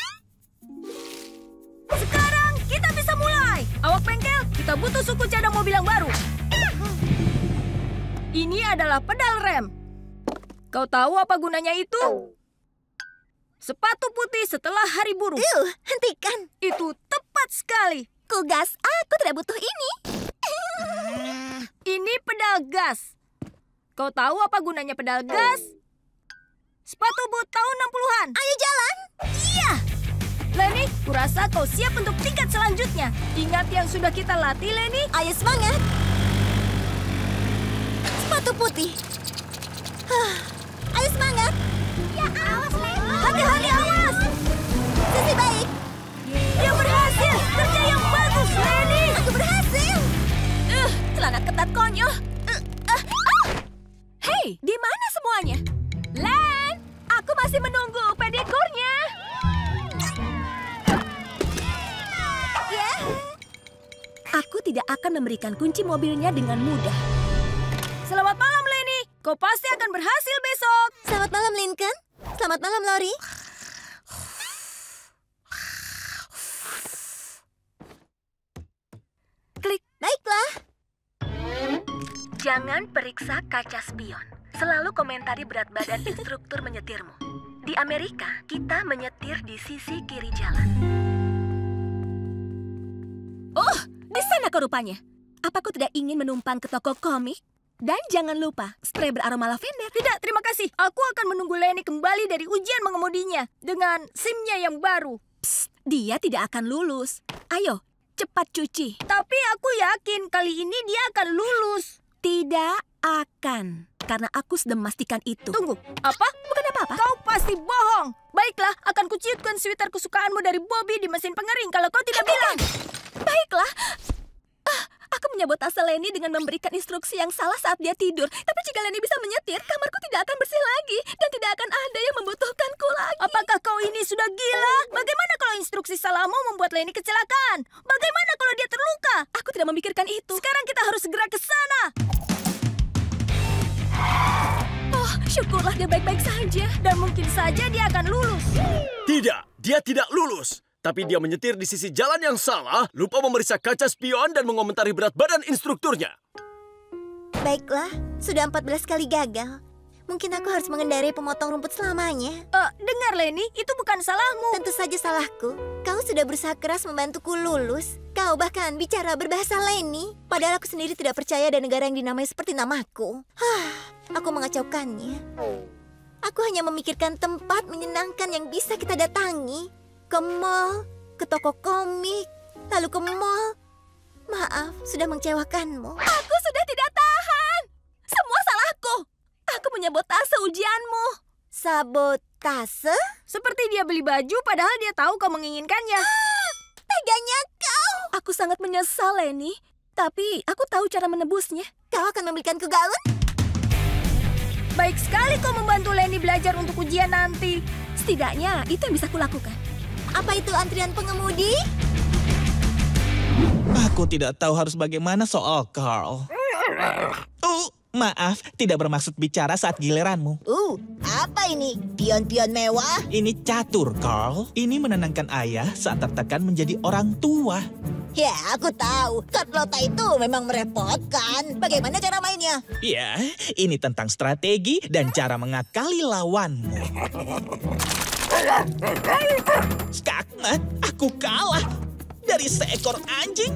Sekarang kita bisa mulai. Awak bengkel, kita butuh suku cadang mobil yang baru. Ini adalah pedal rem. Kau tahu apa gunanya itu? Sepatu putih setelah hari buruh. Hentikan. Itu tepat sekali. Ku gas, aku tidak butuh ini. Ini pedal gas. Kau tahu apa gunanya pedal gas? Sepatu boot tahun 60-an. Ayo jalan. Iya. Leni, kurasa kau siap untuk tingkat selanjutnya. Ingat yang sudah kita latih, Leni. Ayo semangat. Sepatu putih. Ayo semangat. Ya, awas, Leni. Hati-hati, awas. Sisi baik. Dia berhasil. Kerja yang bagus, Leni. Aku berhasil. Celana ketat konyol. Hei, di mana semuanya? Len, aku masih menunggu pedikurnya. Ya. Aku tidak akan memberikan kunci mobilnya dengan mudah. Selamat malam, Leni. Kau pasti akan berhasil besok. Selamat malam, Lincoln. Selamat malam, Lori. Klik. Baiklah. Jangan periksa kaca spion. Selalu komentari berat badan instruktur menyetirmu. Di Amerika, kita menyetir di sisi kiri jalan. Oh, di sana kau rupanya. Apa kau tidak ingin menumpang ke toko komik? Dan jangan lupa, spray beraroma lavender. Tidak, terima kasih. Aku akan menunggu Leni kembali dari ujian mengemudinya dengan SIM-nya yang baru. Psst, dia tidak akan lulus. Ayo, cepat cuci. Tapi aku yakin kali ini dia akan lulus. Tidak akan. Karena aku sudah memastikan itu. Tunggu, apa? Bukan apa-apa. Kau pasti bohong. Baiklah, akan kuciutkan sweater kesukaanmu dari Bobby di mesin pengering kalau kau tidak bilang. Baiklah. Aku menyabotase Leni dengan memberikan instruksi yang salah saat dia tidur. Tapi jika Leni bisa menyetir, kamarku tidak akan bersih lagi. Dan tidak akan ada yang membutuhkanku lagi. Apakah kau ini sudah gila? Bagaimana kalau instruksi salahmu membuat Leni kecelakaan? Bagaimana kalau dia terluka? Aku tidak memikirkan itu. Sekarang kita harus segera ke sana. Oh, syukurlah dia baik-baik saja. Dan mungkin saja dia akan lulus. Tidak, dia tidak lulus. Tapi dia menyetir di sisi jalan yang salah, lupa memeriksa kaca spion dan mengomentari berat badan instrukturnya. Baiklah, sudah 14 kali gagal. Mungkin aku harus mengendarai pemotong rumput selamanya. Dengar Leni, itu bukan salahmu. Tentu saja salahku. Kau sudah berusaha keras membantuku lulus. Kau bahkan bicara berbahasa Leni. Padahal aku sendiri tidak percaya ada negara yang dinamai seperti namaku. Aku mengacaukannya. Aku hanya memikirkan tempat menyenangkan yang bisa kita datangi. Ke mall, ke toko komik, lalu ke mall. Maaf, sudah mengecewakanmu. Aku sudah tidak tahan. Semua salahku. Aku menyabotase ujianmu. Sabotase? Seperti dia beli baju padahal dia tahu kau menginginkannya. semuanya, kau. Aku sangat menyesal, Lenny. Tapi aku tahu cara menebusnya. Kau akan membelikanku gaun? Baik sekali kau membantu Lenny belajar untuk ujian nanti. Setidaknya itu yang bisa kulakukan. Apa itu antrian pengemudi? Aku tidak tahu harus bagaimana soal Carl. Maaf, tidak bermaksud bicara saat giliranmu. Apa ini? Pion-pion mewah? Ini catur, Carl. Ini menenangkan ayah saat tertekan menjadi orang tua. Ya, aku tahu. Carlotta itu memang merepotkan. Bagaimana cara mainnya? Ya, ini tentang strategi dan cara mengakali lawanmu. Skakmat, aku kalah. Dari seekor anjing?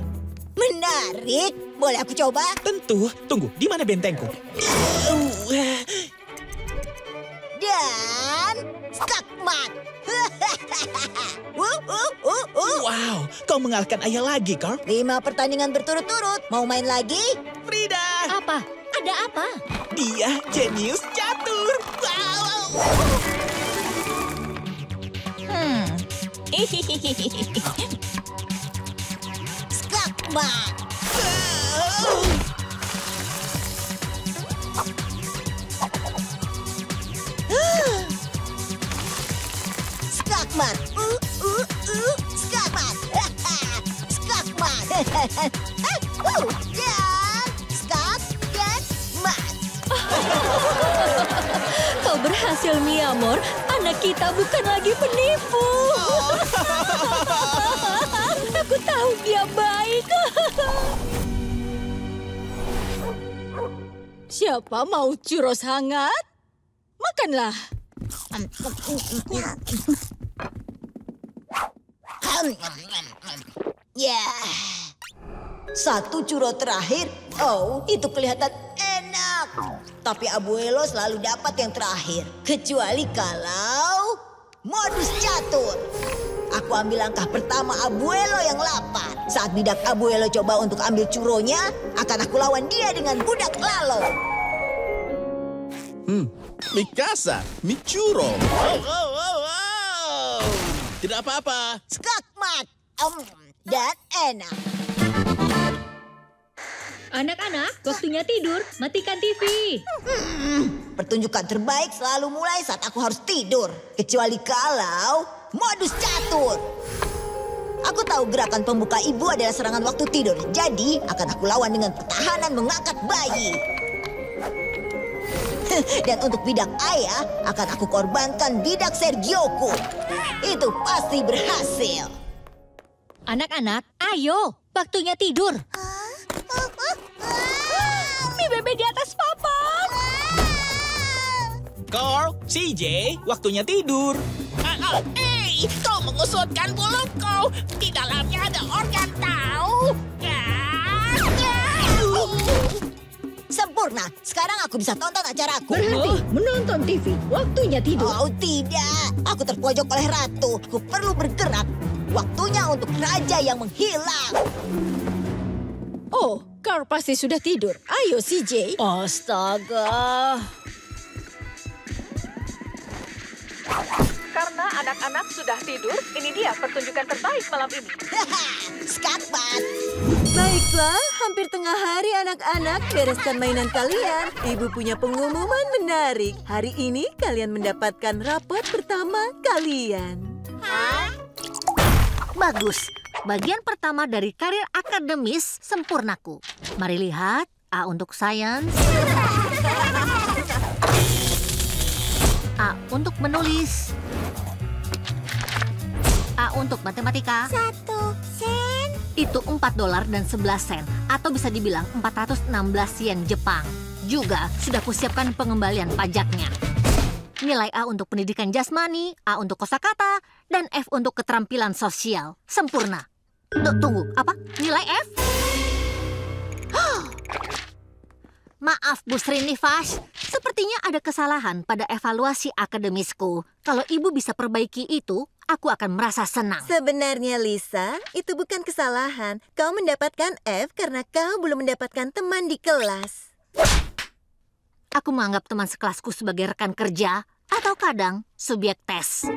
Menarik. Boleh aku coba? Tentu. Tunggu, di mana bentengku? Dan skakmat. Wow, kau mengalahkan ayah lagi, Carl. 5 pertandingan berturut-turut. Mau main lagi? Frida! Apa? Ada apa? Dia jenius catur. Wow! Skakmat. Skakmat. Skakmat. Skakmat. Dan skakmat. Kau berhasil, Mi Amor. Anak kita bukan lagi penipu. Aku tahu dia baik. Siapa mau churros hangat? Makanlah. Ya. 1 churro terakhir. Oh, itu kelihatan enak. Tapi Abuelo selalu dapat yang terakhir. Kecuali kalau modus catur. Aku ambil langkah pertama Abuelo yang lapar. Saat bidak Abuelo coba untuk ambil churronya, akan aku lawan dia dengan budak Lalo. Mikasa, Michuro. Tidak apa-apa. Skakmat. Dan enak. Anak-anak, waktunya tidur. Matikan TV. Pertunjukan terbaik selalu mulai saat aku harus tidur. Kecuali kalau modus catur. Aku tahu gerakan pembuka ibu adalah serangan waktu tidur. Jadi akan aku lawan dengan pertahanan mengangkat bayi. Dan untuk bidak ayah, akan aku korbankan bidak Sergioku. Itu pasti berhasil. Anak-anak, ayo. Waktunya tidur. Mi bebe di atas papan. Carl, CJ, waktunya tidur. Kau mengusutkan buluku. Di dalamnya ada organ tahu. Sempurna. Sekarang aku bisa tonton acaraku. Berhenti menonton TV. Waktunya tidur. Oh, tidak. Aku terpojok oleh ratu. Aku perlu bergerak. Waktunya untuk raja yang menghilang. Oh, Carl pasti sudah tidur. Ayo, CJ. Astaga. Karena anak-anak sudah tidur, ini dia pertunjukan terbaik malam ini. Skakmat. Baiklah, hampir tengah hari anak-anak, bereskan mainan kalian. Ibu punya pengumuman menarik. Hari ini kalian mendapatkan rapot pertama kalian. Bagus. Bagian pertama dari karir akademis sempurnaku. Mari lihat. A untuk sains. A untuk menulis. A untuk matematika. 1 sen. Itu $4.11 atau bisa dibilang 416 yen Jepang. Juga sudah kusiapkan pengembalian pajaknya. Nilai A untuk pendidikan jasmani, A untuk kosakata, dan F untuk keterampilan sosial. Sempurna. Tunggu, apa? Nilai F? Maaf, Bu Srinivas. Sepertinya ada kesalahan pada evaluasi akademisku. Kalau ibu bisa perbaiki itu, aku akan merasa senang. Sebenarnya, Lisa, itu bukan kesalahan. Kau mendapatkan F karena kau belum mendapatkan teman di kelas. Aku menganggap teman sekelasku sebagai rekan kerja atau kadang subjek tes.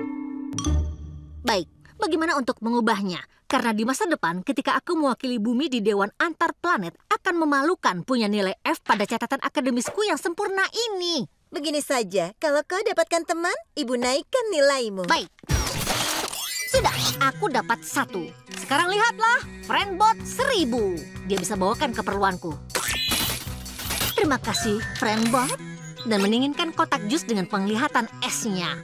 Baik, bagaimana untuk mengubahnya? Karena di masa depan, ketika aku mewakili bumi di Dewan Antar Planet, akan memalukan punya nilai F pada catatan akademisku yang sempurna ini. Begini saja, kalau kau dapatkan teman, ibu naikkan nilaimu. Baik. Sudah, aku dapat 1. Sekarang lihatlah, Friendbot 1000. Dia bisa bawakan keperluanku. Terima kasih, Friendbot. Dan mendinginkan kotak jus dengan penglihatan S-nya.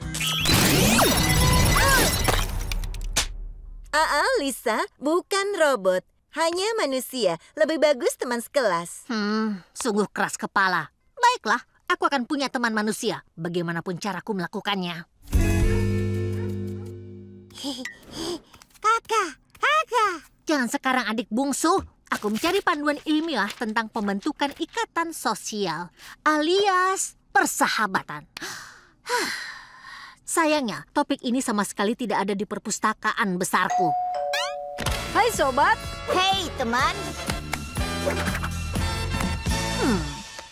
Lisa, bukan robot. Hanya manusia. Lebih bagus teman sekelas. Sungguh keras kepala. Baiklah, aku akan punya teman manusia. Bagaimanapun caraku melakukannya. Kakak. Jangan sekarang adik bungsu. Aku mencari panduan ilmiah tentang pembentukan ikatan sosial, alias persahabatan. Sayangnya, topik ini sama sekali tidak ada di perpustakaan besarku. Hai sobat. Hei teman.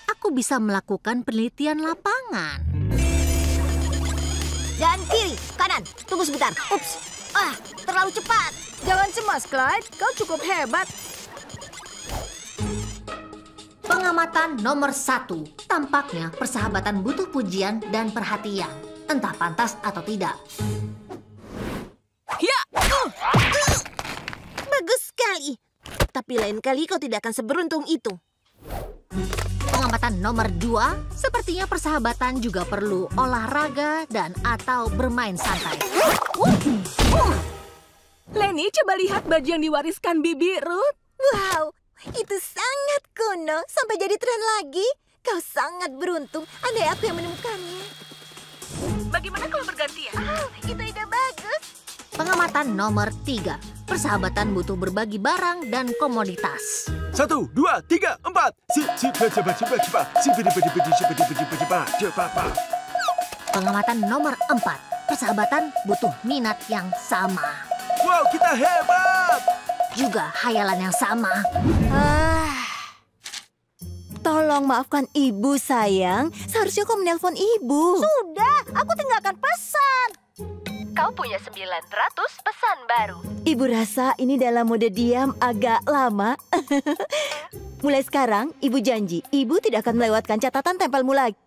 Aku bisa melakukan penelitian lapangan. Dan kiri, kanan. Tunggu sebentar. Ups. Terlalu cepat. Jangan cemas, Clyde. Kau cukup hebat. Pengamatan nomor 1. Tampaknya persahabatan butuh pujian dan perhatian. Entah pantas atau tidak. Ya! Bagus sekali. Tapi lain kali kau tidak akan seberuntung itu. Pengamatan nomor 2. Sepertinya persahabatan juga perlu olahraga dan atau bermain santai. Lenny, coba lihat baju yang diwariskan Bibi Ruth. Wow, itu sangat kuno. Sampai jadi tren lagi. Kau sangat beruntung. Andai aku yang menemukannya. Bagaimana kalau bergantian? Itu ide bagus. Pengamatan nomor 3. Persahabatan butuh berbagi barang dan komoditas. 1, 2, 3, 4. Pengamatan nomor 4. Persahabatan butuh minat yang sama. Wow, kita hebat! Juga hayalan yang sama. Tolong maafkan ibu, sayang. Seharusnya kau menelpon ibu. Sudah, aku tinggalkan pesan. Kau punya 900 pesan baru. Ibu rasa ini dalam mode diam agak lama. Mulai sekarang, ibu janji, ibu tidak akan melewatkan catatan tempelmu lagi.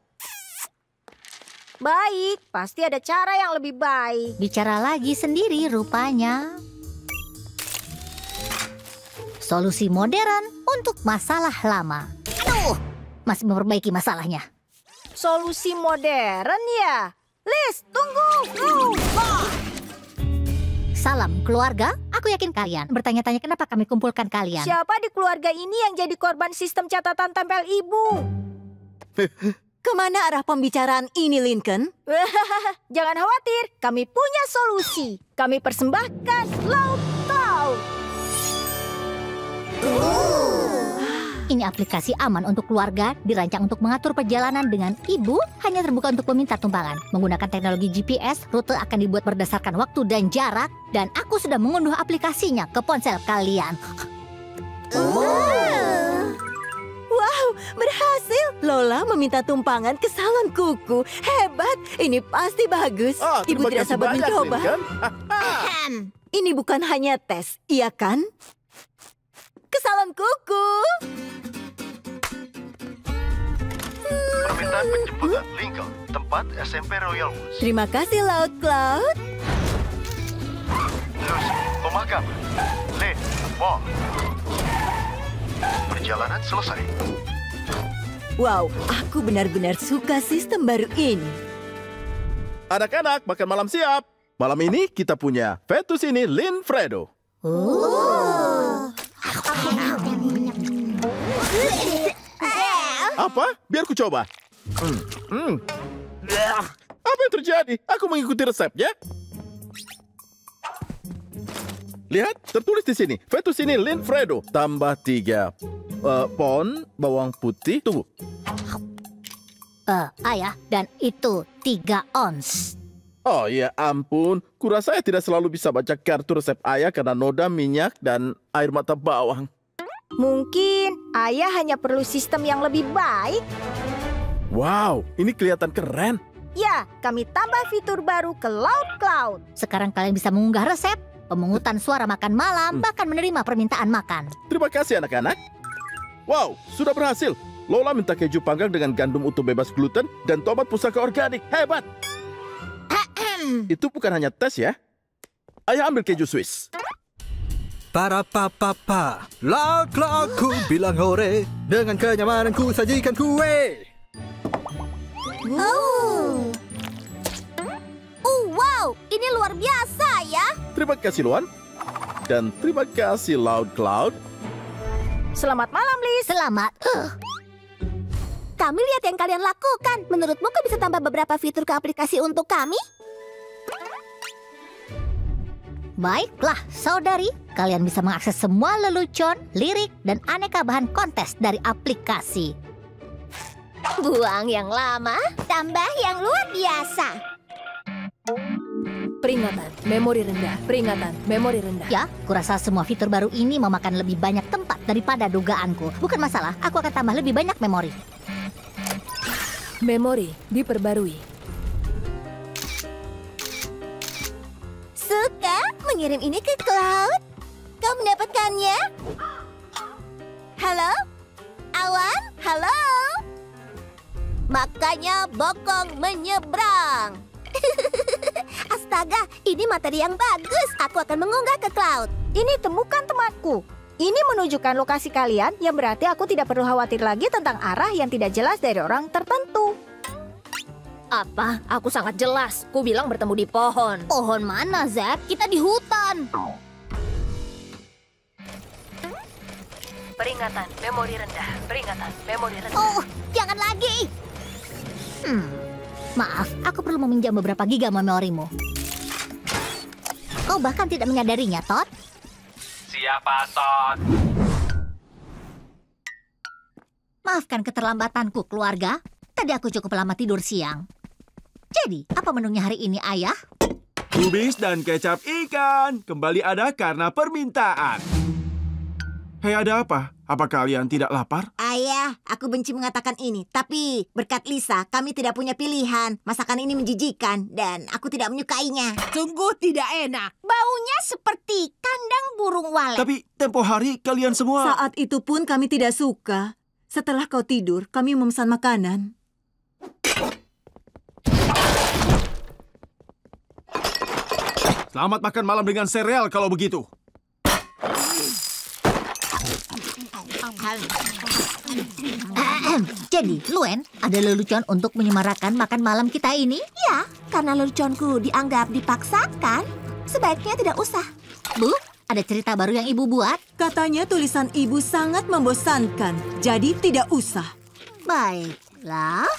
Baik, pasti ada cara yang lebih baik. Bicara lagi sendiri rupanya. Solusi modern untuk masalah lama. Aduh, masih memperbaiki masalahnya. Solusi modern ya? Liz, tunggu! Salam keluarga, aku yakin kalian bertanya-tanya kenapa kami kumpulkan kalian. Siapa di keluarga ini yang jadi korban sistem catatan tempel ibu? Kemana arah pembicaraan ini, Lincoln? Jangan khawatir, kami punya solusi. Kami persembahkan Loud Cloud. Ini aplikasi aman untuk keluarga, dirancang untuk mengatur perjalanan dengan ibu, hanya terbuka untuk peminta tumpangan. Menggunakan teknologi GPS, rute akan dibuat berdasarkan waktu dan jarak, dan aku sudah mengunduh aplikasinya ke ponsel kalian. Wow, berhasil. Lola meminta tumpangan ke salon kuku. Hebat, ini pasti bagus. Ibu tidak sabar mencoba. Ini bukan hanya tes, iya kan? Ke salon kuku. Permintaan penjemputan Lincoln, tempat SMP Royal Woods. Terima kasih, Loud Cloud. Lucy, pemakaman. Len, Paul. Perjalanan selesai. Wow, aku benar-benar suka sistem baru ini. Anak-anak, makan malam siap. Malam ini kita punya fettuccine Linfredo. Apa? Biar ku coba. Apa yang terjadi? Aku mengikuti resepnya. Lihat, tertulis di sini. Fettuccine Linfredo. Tambah 3 pon bawang putih. Tunggu. Ayah, dan itu 3 ons. Oh ya ampun. Kurasa saya tidak selalu bisa baca kartu resep ayah karena noda, minyak, dan air mata bawang. Mungkin ayah hanya perlu sistem yang lebih baik. Wow, ini kelihatan keren. Ya, kami tambah fitur baru ke Loud Cloud. Sekarang kalian bisa mengunggah resep, pemungutan suara makan malam, bahkan menerima permintaan makan. Terima kasih anak-anak. Wow, sudah berhasil. Lola minta keju panggang dengan gandum utuh bebas gluten dan tomat pusaka organik. Hebat! Itu bukan hanya tes ya. Ayah ambil keju Swiss. Para papa, Loud Cloud ku bilang hore, dengan kenyamananku sajikan kue. Wow, ini luar biasa ya. Terima kasih Luan. Dan terima kasih Loud Cloud. Selamat malam, Liz. Selamat. Kami lihat yang kalian lakukan. Menurutmu kau bisa tambah beberapa fitur ke aplikasi untuk kami? Baiklah, saudari. Kalian bisa mengakses semua lelucon, lirik, dan aneka bahan kontes dari aplikasi. Buang yang lama, tambah yang luar biasa. Peringatan, memori rendah. Peringatan, memori rendah. Ya, kurasa semua fitur baru ini memakan lebih banyak tempat daripada dugaanku. Bukan masalah, aku akan tambah lebih banyak memori. Memori diperbarui. Suka mengirim ini ke cloud? Kau mendapatkannya? Halo? Awan? Halo? Makanya bokong menyeberang. Astaga, ini materi yang bagus. Aku akan mengunggah ke cloud. Ini temukan temanku. Ini menunjukkan lokasi kalian, yang berarti aku tidak perlu khawatir lagi tentang arah yang tidak jelas dari orang tertentu. Apa? Aku sangat jelas. Ku bilang bertemu di pohon. Pohon mana, Zap? Kita di hutan. Peringatan, memori rendah. Peringatan, memori rendah. Oh, jangan lagi. Maaf, aku perlu meminjam beberapa giga memorimu. Kau bahkan tidak menyadarinya, Todd. Siapa, Todd? Maafkan keterlambatanku, keluarga. Tadi aku cukup lama tidur siang. Jadi, apa menunya hari ini, Ayah? Kubis dan kecap ikan kembali ada karena permintaan. Hei, ada apa? Apa kalian tidak lapar? Ayah, aku benci mengatakan ini. Tapi berkat Lisa, kami tidak punya pilihan. Masakan ini menjijikan dan aku tidak menyukainya. Sungguh tidak enak. Baunya seperti kandang burung walet. Tapi tempo hari kalian semua... Saat itu pun kami tidak suka. Setelah kau tidur, kami memesan makanan. Selamat makan malam dengan sereal kalau begitu. Jadi, Luen, ada lelucon untuk menyemarakan makan malam kita ini? Ya, karena leluconku dianggap dipaksakan, sebaiknya tidak usah. Bu, ada cerita baru yang ibu buat? Katanya tulisan ibu sangat membosankan, jadi tidak usah. Baiklah.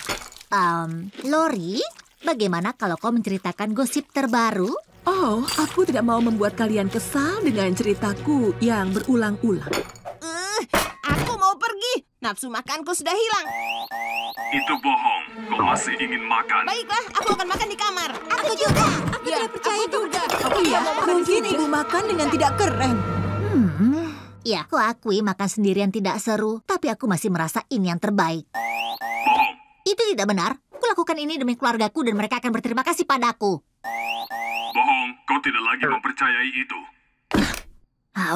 Lori, bagaimana kalau kau menceritakan gosip terbaru? Oh, aku tidak mau membuat kalian kesal dengan ceritaku yang berulang-ulang. Aku mau pergi. Nafsu makanku sudah hilang. Itu bohong. Kau masih ingin makan. Baiklah, aku akan makan di kamar. Aku juga. Aku Ya, tidak percaya aku juga. Iya, mungkin ibu makan dengan tidak keren. Ya, aku akui makan sendirian tidak seru, tapi aku masih merasa ini yang terbaik. Bohong. Itu tidak benar. Kulakukan ini demi keluargaku dan mereka akan berterima kasih padaku. Bohong. Kau tidak lagi mempercayai itu.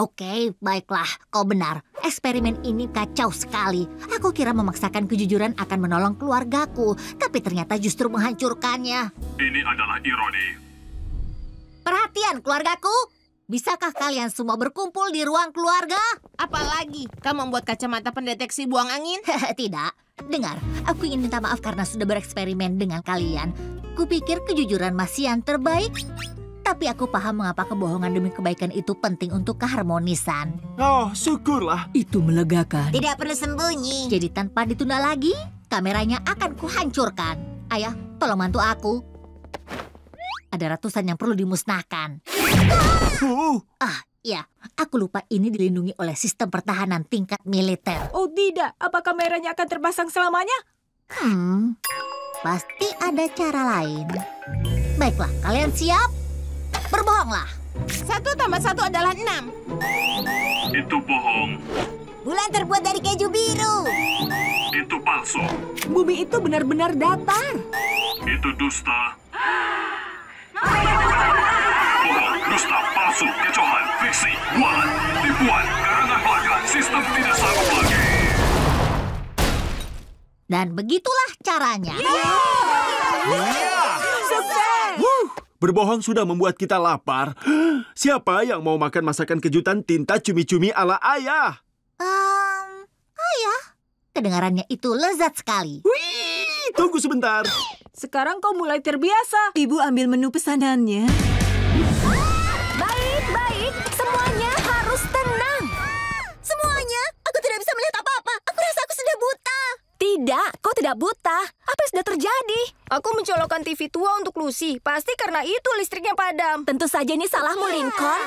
Oke, baiklah. Kau benar. Eksperimen ini kacau sekali. Aku kira memaksakan kejujuran akan menolong keluargaku, tapi ternyata justru menghancurkannya. Ini adalah ironi. Perhatian, keluargaku. Bisakah kalian semua berkumpul di ruang keluarga? Apalagi, kamu membuat kacamata pendeteksi buang angin? Tidak. Dengar, aku ingin minta maaf karena sudah bereksperimen dengan kalian. Kupikir kejujuran masih yang terbaik. Tapi aku paham mengapa kebohongan demi kebaikan itu penting untuk keharmonisan. Oh, syukurlah. Itu melegakan. Tidak perlu sembunyi. Jadi tanpa ditunda lagi, kameranya akan kuhancurkan. Ayah, tolong bantu aku. Ada ratusan yang perlu dimusnahkan. Iya, aku lupa ini dilindungi oleh sistem pertahanan tingkat militer. Oh tidak, apa kameranya akan terpasang selamanya? Pasti ada cara lain. Baiklah, kalian siap? Berbohonglah. 1 tambah 1 adalah 6. Itu bohong. Bulan terbuat dari keju biru. Itu palsu. Bumi itu benar-benar datar. Itu dusta. Bohong, dusta, palsu. palsu, kecohan, fiksi, bualan, tipuan, karangan belaka, sistem tidak sanggup lagi. Dan begitulah caranya. Berbohong sudah membuat kita lapar. Siapa yang mau makan masakan kejutan tinta cumi-cumi ala ayah? Ayah. Kedengarannya itu lezat sekali. Wih, tunggu sebentar. Sekarang kau mulai terbiasa. Ibu ambil menu pesanannya. Baik. Semuanya harus tenang. Semuanya? Aku tidak bisa melihat apa-apa. Aku rasa aku sudah buta. Tidak, kau tidak buta. Apa yang sudah terjadi? Aku mencolokkan TV tua untuk Lucy. Pasti karena itu listriknya padam. Tentu saja ini salahmu, Lincoln.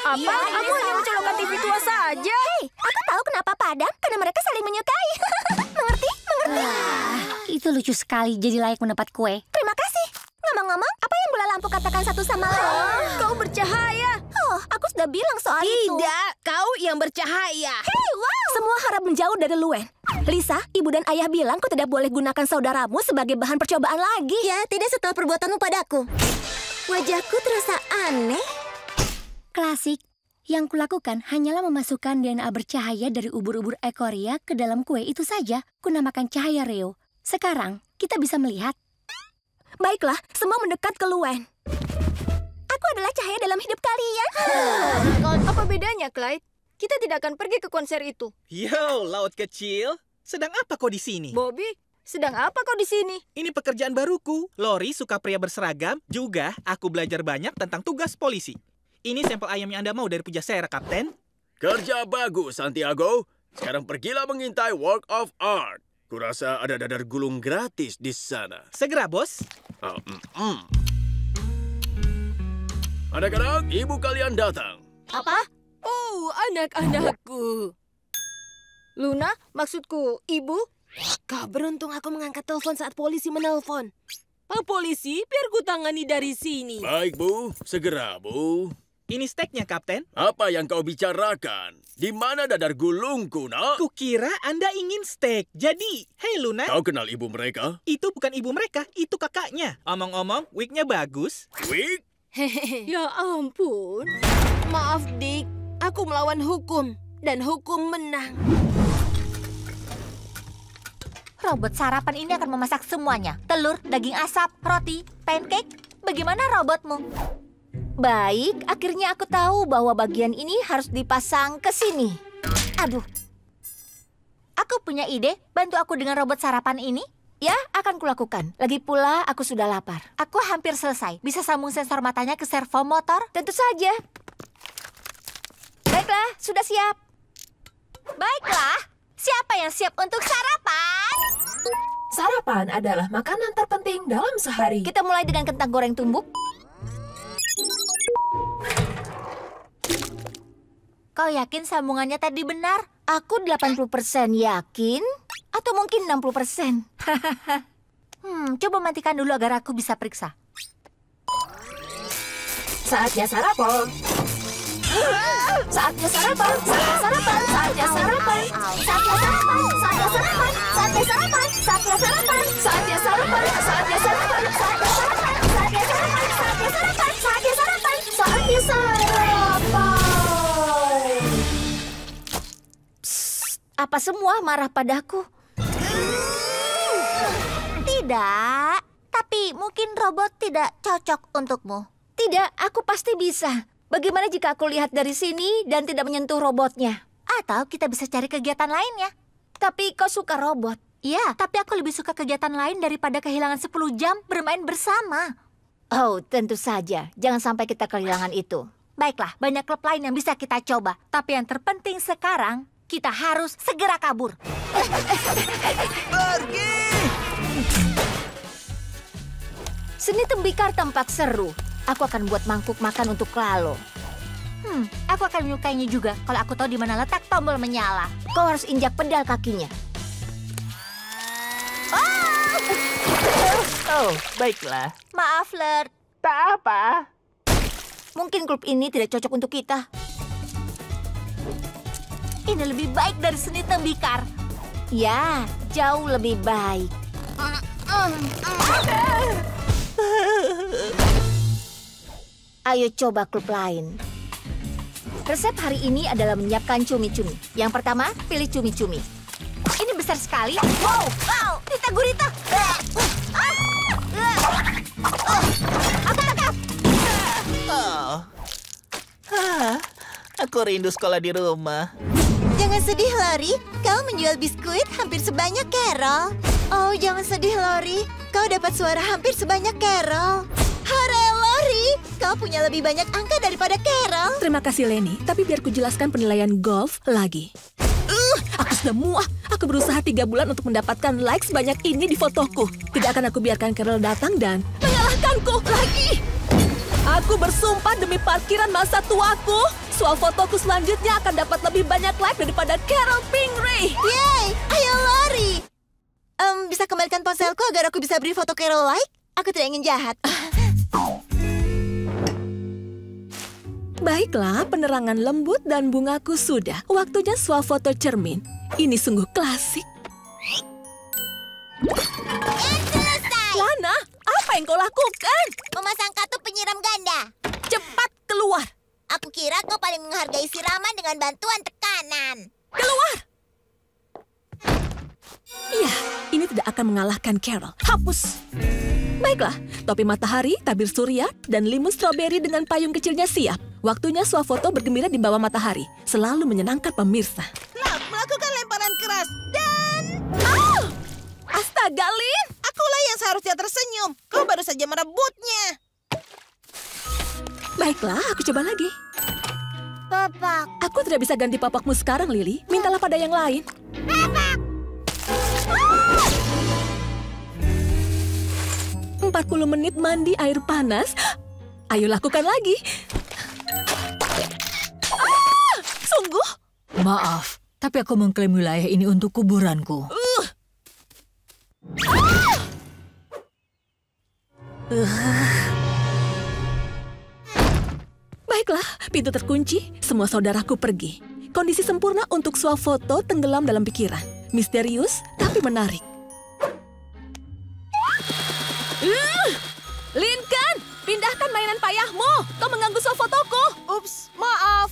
Apa? Aku hanya mencolokkan TV tua saja. Hei, aku tahu kenapa padam. Karena mereka saling menyukai. Mengerti? Itu lucu sekali, jadi layak mendapat kue. Terima kasih. Ngomong-ngomong, apa yang bola lampu katakan satu sama lain? Kau bercahaya. Oh, aku sudah bilang soal itu. Tidak, kau yang bercahaya. Hei, wow. Semua harap menjauh dari Luen. Lisa, ibu dan ayah bilang kau tidak boleh gunakan saudaramu sebagai bahan percobaan lagi. Ya, tidak setelah perbuatanmu padaku. Wajahku terasa aneh. Klasik. Yang kulakukan hanyalah memasukkan DNA bercahaya dari ubur-ubur ekoria ke dalam kue itu saja. Kunamakan cahaya Reo. Sekarang, kita bisa melihat. Baiklah, semua mendekat ke Luen. Aku adalah cahaya dalam hidup kalian. Apa bedanya, Clyde? Kita tidak akan pergi ke konser itu. Yo, laut kecil. Sedang apa kau di sini? Bobby, sedang apa kau di sini? Ini pekerjaan baruku. Lori suka pria berseragam. Juga, aku belajar banyak tentang tugas polisi. Ini sampel ayam yang Anda mau dari Pujasera, Kapten. Kerja bagus, Santiago. Sekarang pergilah mengintai Work of Art. Kurasa ada dadar gulung gratis di sana. Segera, bos. Anak-anak, ibu kalian datang. Apa? Oh, anak-anakku. Luna, maksudku, ibu? Kau beruntung aku mengangkat telepon saat polisi menelpon. Pak polisi, biar ku tangani dari sini. Baik, Bu. Segera, Bu. Ini steaknya, Kapten. Apa yang kau bicarakan? Di mana dadar gulungku, nak? Kukira Anda ingin steak. Jadi, hei Luna. Kau kenal ibu mereka? Itu bukan ibu mereka, itu kakaknya. Omong-omong, wignya bagus. Wig? Ya ampun. Maaf, Dick. Aku melawan hukum. Dan hukum menang. Robot sarapan ini akan memasak semuanya. Telur, daging asap, roti, pancake. Bagaimana robotmu? Baik, akhirnya aku tahu bahwa bagian ini harus dipasang ke sini. Aduh. Aku punya ide, bantu aku dengan robot sarapan ini. Ya, akan kulakukan. Lagi pula, aku sudah lapar. Aku hampir selesai. Bisa sambung sensor matanya ke servo motor? Tentu saja. Baiklah, sudah siap. Baiklah. Siapa yang siap untuk sarapan? Sarapan adalah makanan terpenting dalam sehari. Kita mulai dengan kentang goreng tumbuk. Kau yakin sambungannya tadi benar? Aku 80% yakin, atau mungkin 60%. Coba matikan dulu agar aku bisa periksa. Saatnya sarapan. Saatnya sarapan. Saatnya sarapan. Saatnya sarapan. Saatnya sarapan. Saatnya sarapan. Saatnya sarapan. Saatnya sarapan. Saatnya sarapan. Saatnya sarapan. Saatnya sarapan. Saatnya sarapan. Saatnya sarapan. Saatnya sarapan. Saatnya sarapan. Apa semua marah padaku? Tidak, tapi mungkin robot tidak cocok untukmu. Tidak, aku pasti bisa. Bagaimana jika aku lihat dari sini dan tidak menyentuh robotnya? Atau kita bisa cari kegiatan lainnya. Tapi kau suka robot? Iya, tapi aku lebih suka kegiatan lain daripada kehilangan 10 jam bermain bersama. Oh, tentu saja. Jangan sampai kita kehilangan itu. Baiklah, banyak klub lain yang bisa kita coba. Tapi yang terpenting sekarang, kita harus segera kabur. Pergi! Seni tembikar tampak seru. Aku akan buat mangkuk makan untuk Lalo. Aku akan menyukainya juga kalau aku tahu di mana letak tombol menyala. Kau harus injak pedal kakinya. Oh, baiklah. Maaf, Flirt. Tak apa. Mungkin klub ini tidak cocok untuk kita. Ini lebih baik dari seni tembikar. Ya, jauh lebih baik. Ayo coba klub lain. Resep hari ini adalah menyiapkan cumi-cumi. Yang pertama, pilih cumi-cumi. Ini besar sekali. Wow, Tita Gurita. Aku tangkap. Aku rindu sekolah di rumah. Jangan sedih, Lori. Kau menjual biskuit hampir sebanyak Carol. Oh, jangan sedih, Lori. Kau dapat suara hampir sebanyak Carol. Hore, Lori. Kau punya lebih banyak angka daripada Carol. Terima kasih, Lenny. Tapi biar ku jelaskan penilaian golf lagi. Aku sudah muak. Aku berusaha 3 bulan untuk mendapatkan like sebanyak ini di fotoku. Tidak akan aku biarkan Carol datang dan mengalahkanku lagi. Aku bersumpah demi parkiran masa tuaku, soal fotoku selanjutnya akan dapat lebih banyak like daripada Carol Pingree. Yeay, ayo Lori. Bisa kembalikan ponselku agar aku bisa beri foto Carol like? Aku tidak ingin jahat. Baiklah, penerangan lembut dan bungaku sudah. Waktunya swafoto cermin. Ini sungguh klasik. Selesai. Lana, apa yang kau lakukan? Memasang kartu penyiram ganda. Cepat keluar. Aku kira kau paling menghargai siraman dengan bantuan tekanan. Keluar! Iya, ini tidak akan mengalahkan Carol. Hapus! Baiklah, topi matahari, tabir surya, dan limun stroberi dengan payung kecilnya siap. Waktunya swafoto bergembira di bawah matahari. Selalu menyenangkan pemirsa. Melakukan lemparan keras dan... Astaga, Lin! Akulah yang seharusnya tersenyum. Kau baru saja merebutnya. Baiklah, aku coba lagi. Papak. Aku tidak bisa ganti papakmu sekarang, Lily. Mintalah pada yang lain. Papak. 40 menit mandi air panas. Ayo lakukan lagi. Sungguh? Maaf, tapi aku mengklaim wilayah ini untuk kuburanku. Baiklah, pintu terkunci, semua saudaraku pergi. Kondisi sempurna untuk swafoto tenggelam dalam pikiran. Misterius, tapi menarik. Lincoln, pindahkan mainan payahmu. Kau mengganggu swafotoku. Ups, maaf.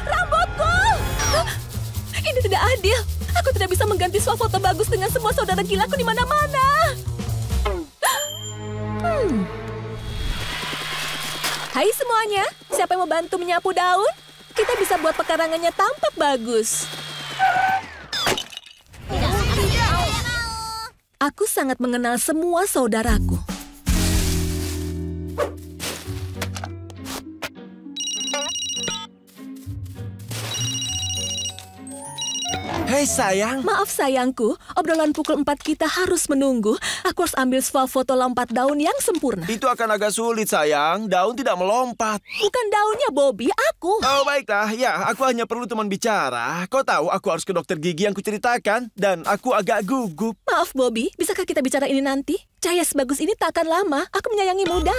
Rambutku! Ini tidak adil. Aku tidak bisa mengganti swafoto bagus dengan semua saudara gilaku di mana-mana. Hai semuanya, siapa yang mau bantu menyapu daun? Kita bisa buat pekarangannya tampak bagus. Aku sangat mengenal semua saudaraku. Hei sayang. Maaf sayangku, obrolan pukul 4 kita harus menunggu. Aku harus ambil swafoto lompat daun yang sempurna. Itu akan agak sulit sayang, daun tidak melompat. Bukan daunnya Bobby, aku. Oh baiklah, ya aku hanya perlu teman bicara. Kau tahu aku harus ke dokter gigi yang kuceritakan dan aku agak gugup. Maaf Bobby, bisakah kita bicara ini nanti? Cahaya sebagus ini tak akan lama, aku menyayangi muda.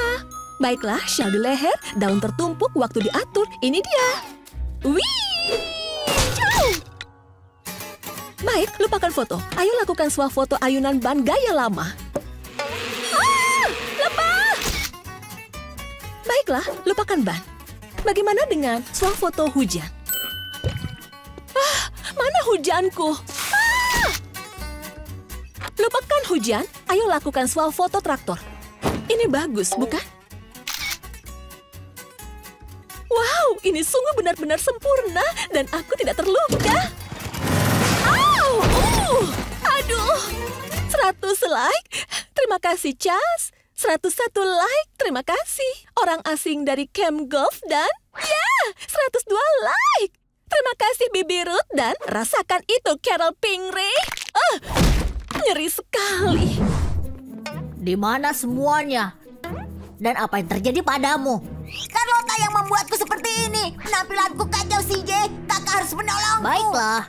Baiklah, shawl di leher, daun tertumpuk, waktu diatur. Ini dia. Wih! Baik, lupakan foto. Ayo lakukan swafoto ayunan ban gaya lama. Lemah! Baiklah, lupakan ban. Bagaimana dengan swafoto hujan? Mana hujanku? Lupakan hujan, ayo lakukan swafoto traktor. Ini bagus, bukan? Wow, ini sungguh benar-benar sempurna dan aku tidak terluka. Aduh, 100 like. Terima kasih, Chas. 101 like. Terima kasih. Orang asing dari Camp Golf dan 102 like. Terima kasih, Bibi Ruth. Dan rasakan itu, Carol Pingree. Nyeri sekali. Di mana semuanya? Dan apa yang terjadi padamu? Carlota yang membuatku seperti ini. Penampilanku kacau, CJ. Kakak harus menolongku. Baiklah.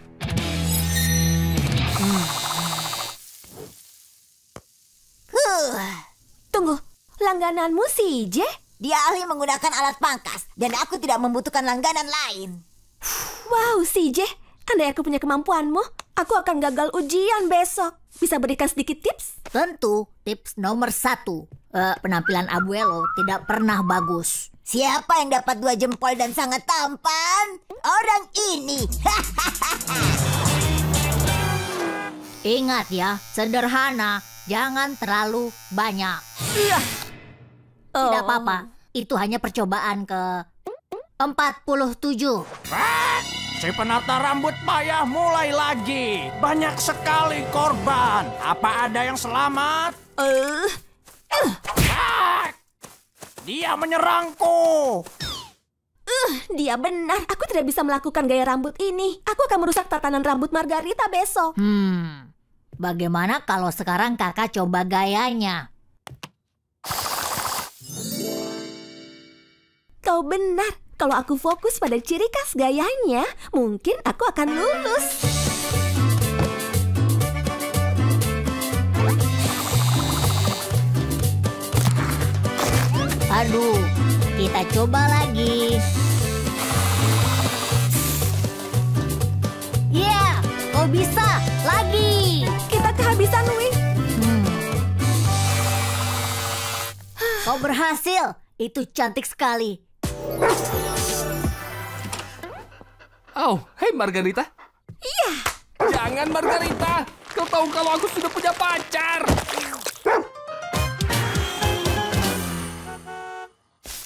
Tunggu, langgananmu CJ? Dia ahli menggunakan alat pangkas, dan aku tidak membutuhkan langganan lain. Wow, CJ, andai aku punya kemampuanmu, aku akan gagal ujian besok. Bisa berikan sedikit tips? Tentu, tips nomor 1. Penampilan Abuelo tidak pernah bagus. Siapa yang dapat 2 jempol dan sangat tampan? Orang ini. Ingat ya, sederhana, jangan terlalu banyak. Tidak apa-apa, itu hanya percobaan ke 47. Si penata rambut payah mulai lagi. Banyak sekali korban. Apa ada yang selamat? Dia menyerangku. Dia benar. Aku tidak bisa melakukan gaya rambut ini. Aku akan merusak tatanan rambut Margarita besok. Bagaimana kalau sekarang kakak coba gayanya? Kau benar. Kalau aku fokus pada ciri khas gayanya, mungkin aku akan lulus. Aduh, kita coba lagi. Ya, kau bisa. Lagi. Kita kehabisan, Wi. Kau berhasil. Itu cantik sekali. Oh, hei Margarita. Iya. Jangan Margarita. Kau tahu kalau aku sudah punya pacar.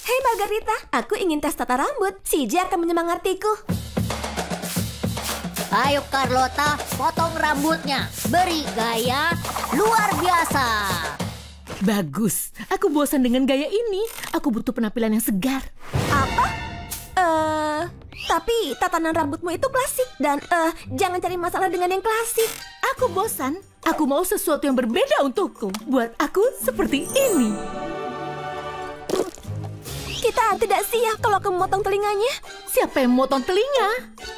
Hei Margarita, aku ingin tes tata rambut. CJ akan menyemangatiku. Ayo Carlota, potong rambutnya. Beri gaya luar biasa. Bagus. Aku bosan dengan gaya ini. Aku butuh penampilan yang segar. Apa? Tapi tatanan rambutmu itu klasik. Dan jangan cari masalah dengan yang klasik. Aku bosan. Aku mau sesuatu yang berbeda untukku. Buat aku seperti ini. Kita tidak siap kalau kamu motong telinganya. Siapa yang memotong telinga?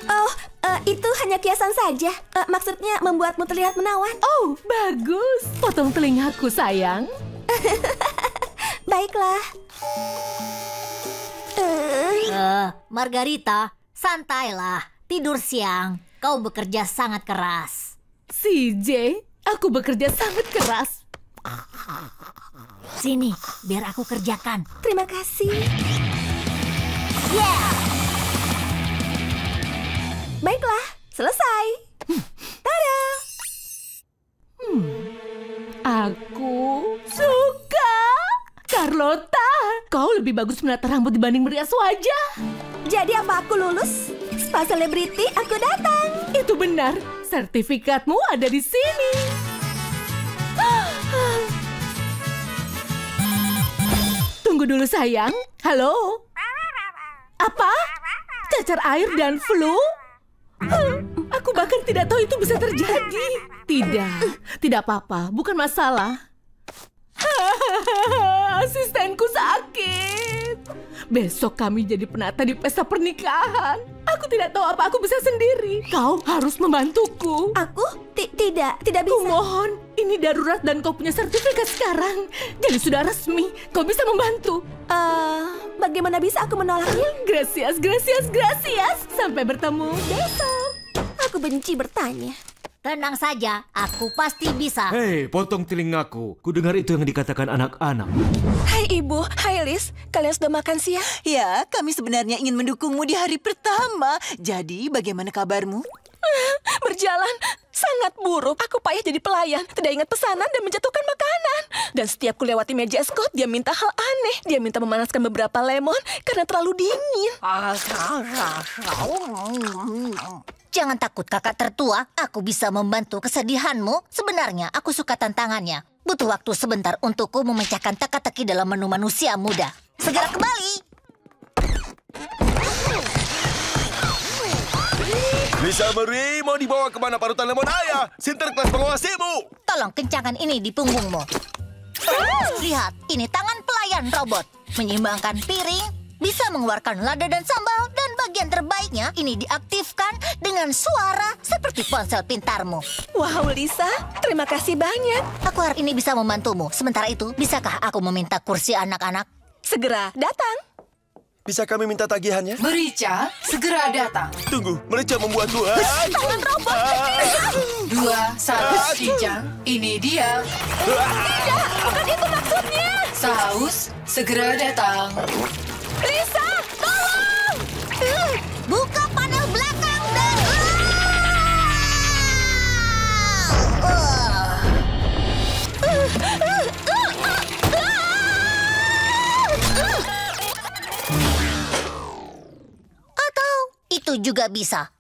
Oh, itu hanya kiasan saja. Maksudnya membuatmu terlihat menawan. Oh, bagus. Potong telingaku, sayang. Baiklah. Margarita, santailah. Tidur siang. Kau bekerja sangat keras. CJ, aku bekerja sangat keras. Sini, biar aku kerjakan. Terima kasih. Yeah. Baiklah, selesai. Tada! Aku suka. Carlota, kau lebih bagus menata rambut dibanding merias wajah. Jadi apa aku lulus? Spa selebriti, aku datang. Itu benar. Sertifikatmu ada di sini. Tunggu dulu sayang. Halo? Apa? Cacar air dan flu? Aku bahkan tidak tahu itu bisa terjadi. Tidak apa-apa, bukan masalah. Asistenku sakit. Besok kami jadi penata di pesta pernikahan. Aku tidak tahu apa aku bisa sendiri. Kau harus membantuku. Aku? Tidak bisa. Kumohon, ini darurat dan kau punya sertifikat sekarang. Jadi sudah resmi, kau bisa membantu. Bagaimana bisa aku menolaknya? Gracias. Sampai bertemu besok. Aku benci bertanya. Tenang saja, aku pasti bisa. Hei, potong telingaku. Ku dengar itu yang dikatakan anak-anak. Hai Ibu, hai Liz. Kalian sudah makan siang? Ya, kami sebenarnya ingin mendukungmu di hari pertama. Jadi, bagaimana kabarmu? Berjalan sangat buruk. Aku payah jadi pelayan, tidak ingat pesanan dan menjatuhkan makanan. Dan setiap ku lewati meja Scott, dia minta hal aneh. Dia minta memanaskan beberapa lemon karena terlalu dingin. Jangan takut kakak tertua, aku bisa membantu kesedihanmu. Sebenarnya aku suka tantangannya. Butuh waktu sebentar untukku memecahkan teka-teki dalam menu manusia muda. Segera kembali. Lisa Marie mau dibawa kemana parutan lemon ayah? Sinterklas mengawasimu. Tolong kencangkan ini di punggungmu. Lihat, ini tangan pelayan robot. Menyeimbangkan piring, bisa mengeluarkan lada dan sambal, dan bagian terbaiknya ini diaktifkan dengan suara seperti ponsel pintarmu. Wow, Lisa, terima kasih banyak. Aku harap ini bisa membantumu. Sementara itu, bisakah aku meminta kursi anak-anak? Segera datang. Bisa kami minta tagihannya? Merica, segera datang. Tunggu, Merica membuat dua. Tangan robot. 2, 1, Kijang. Ini dia. Tidak, bukan itu maksudnya. Saus segera datang. Lisa, tolong! Buka panel belakang dan... Atau itu juga bisa.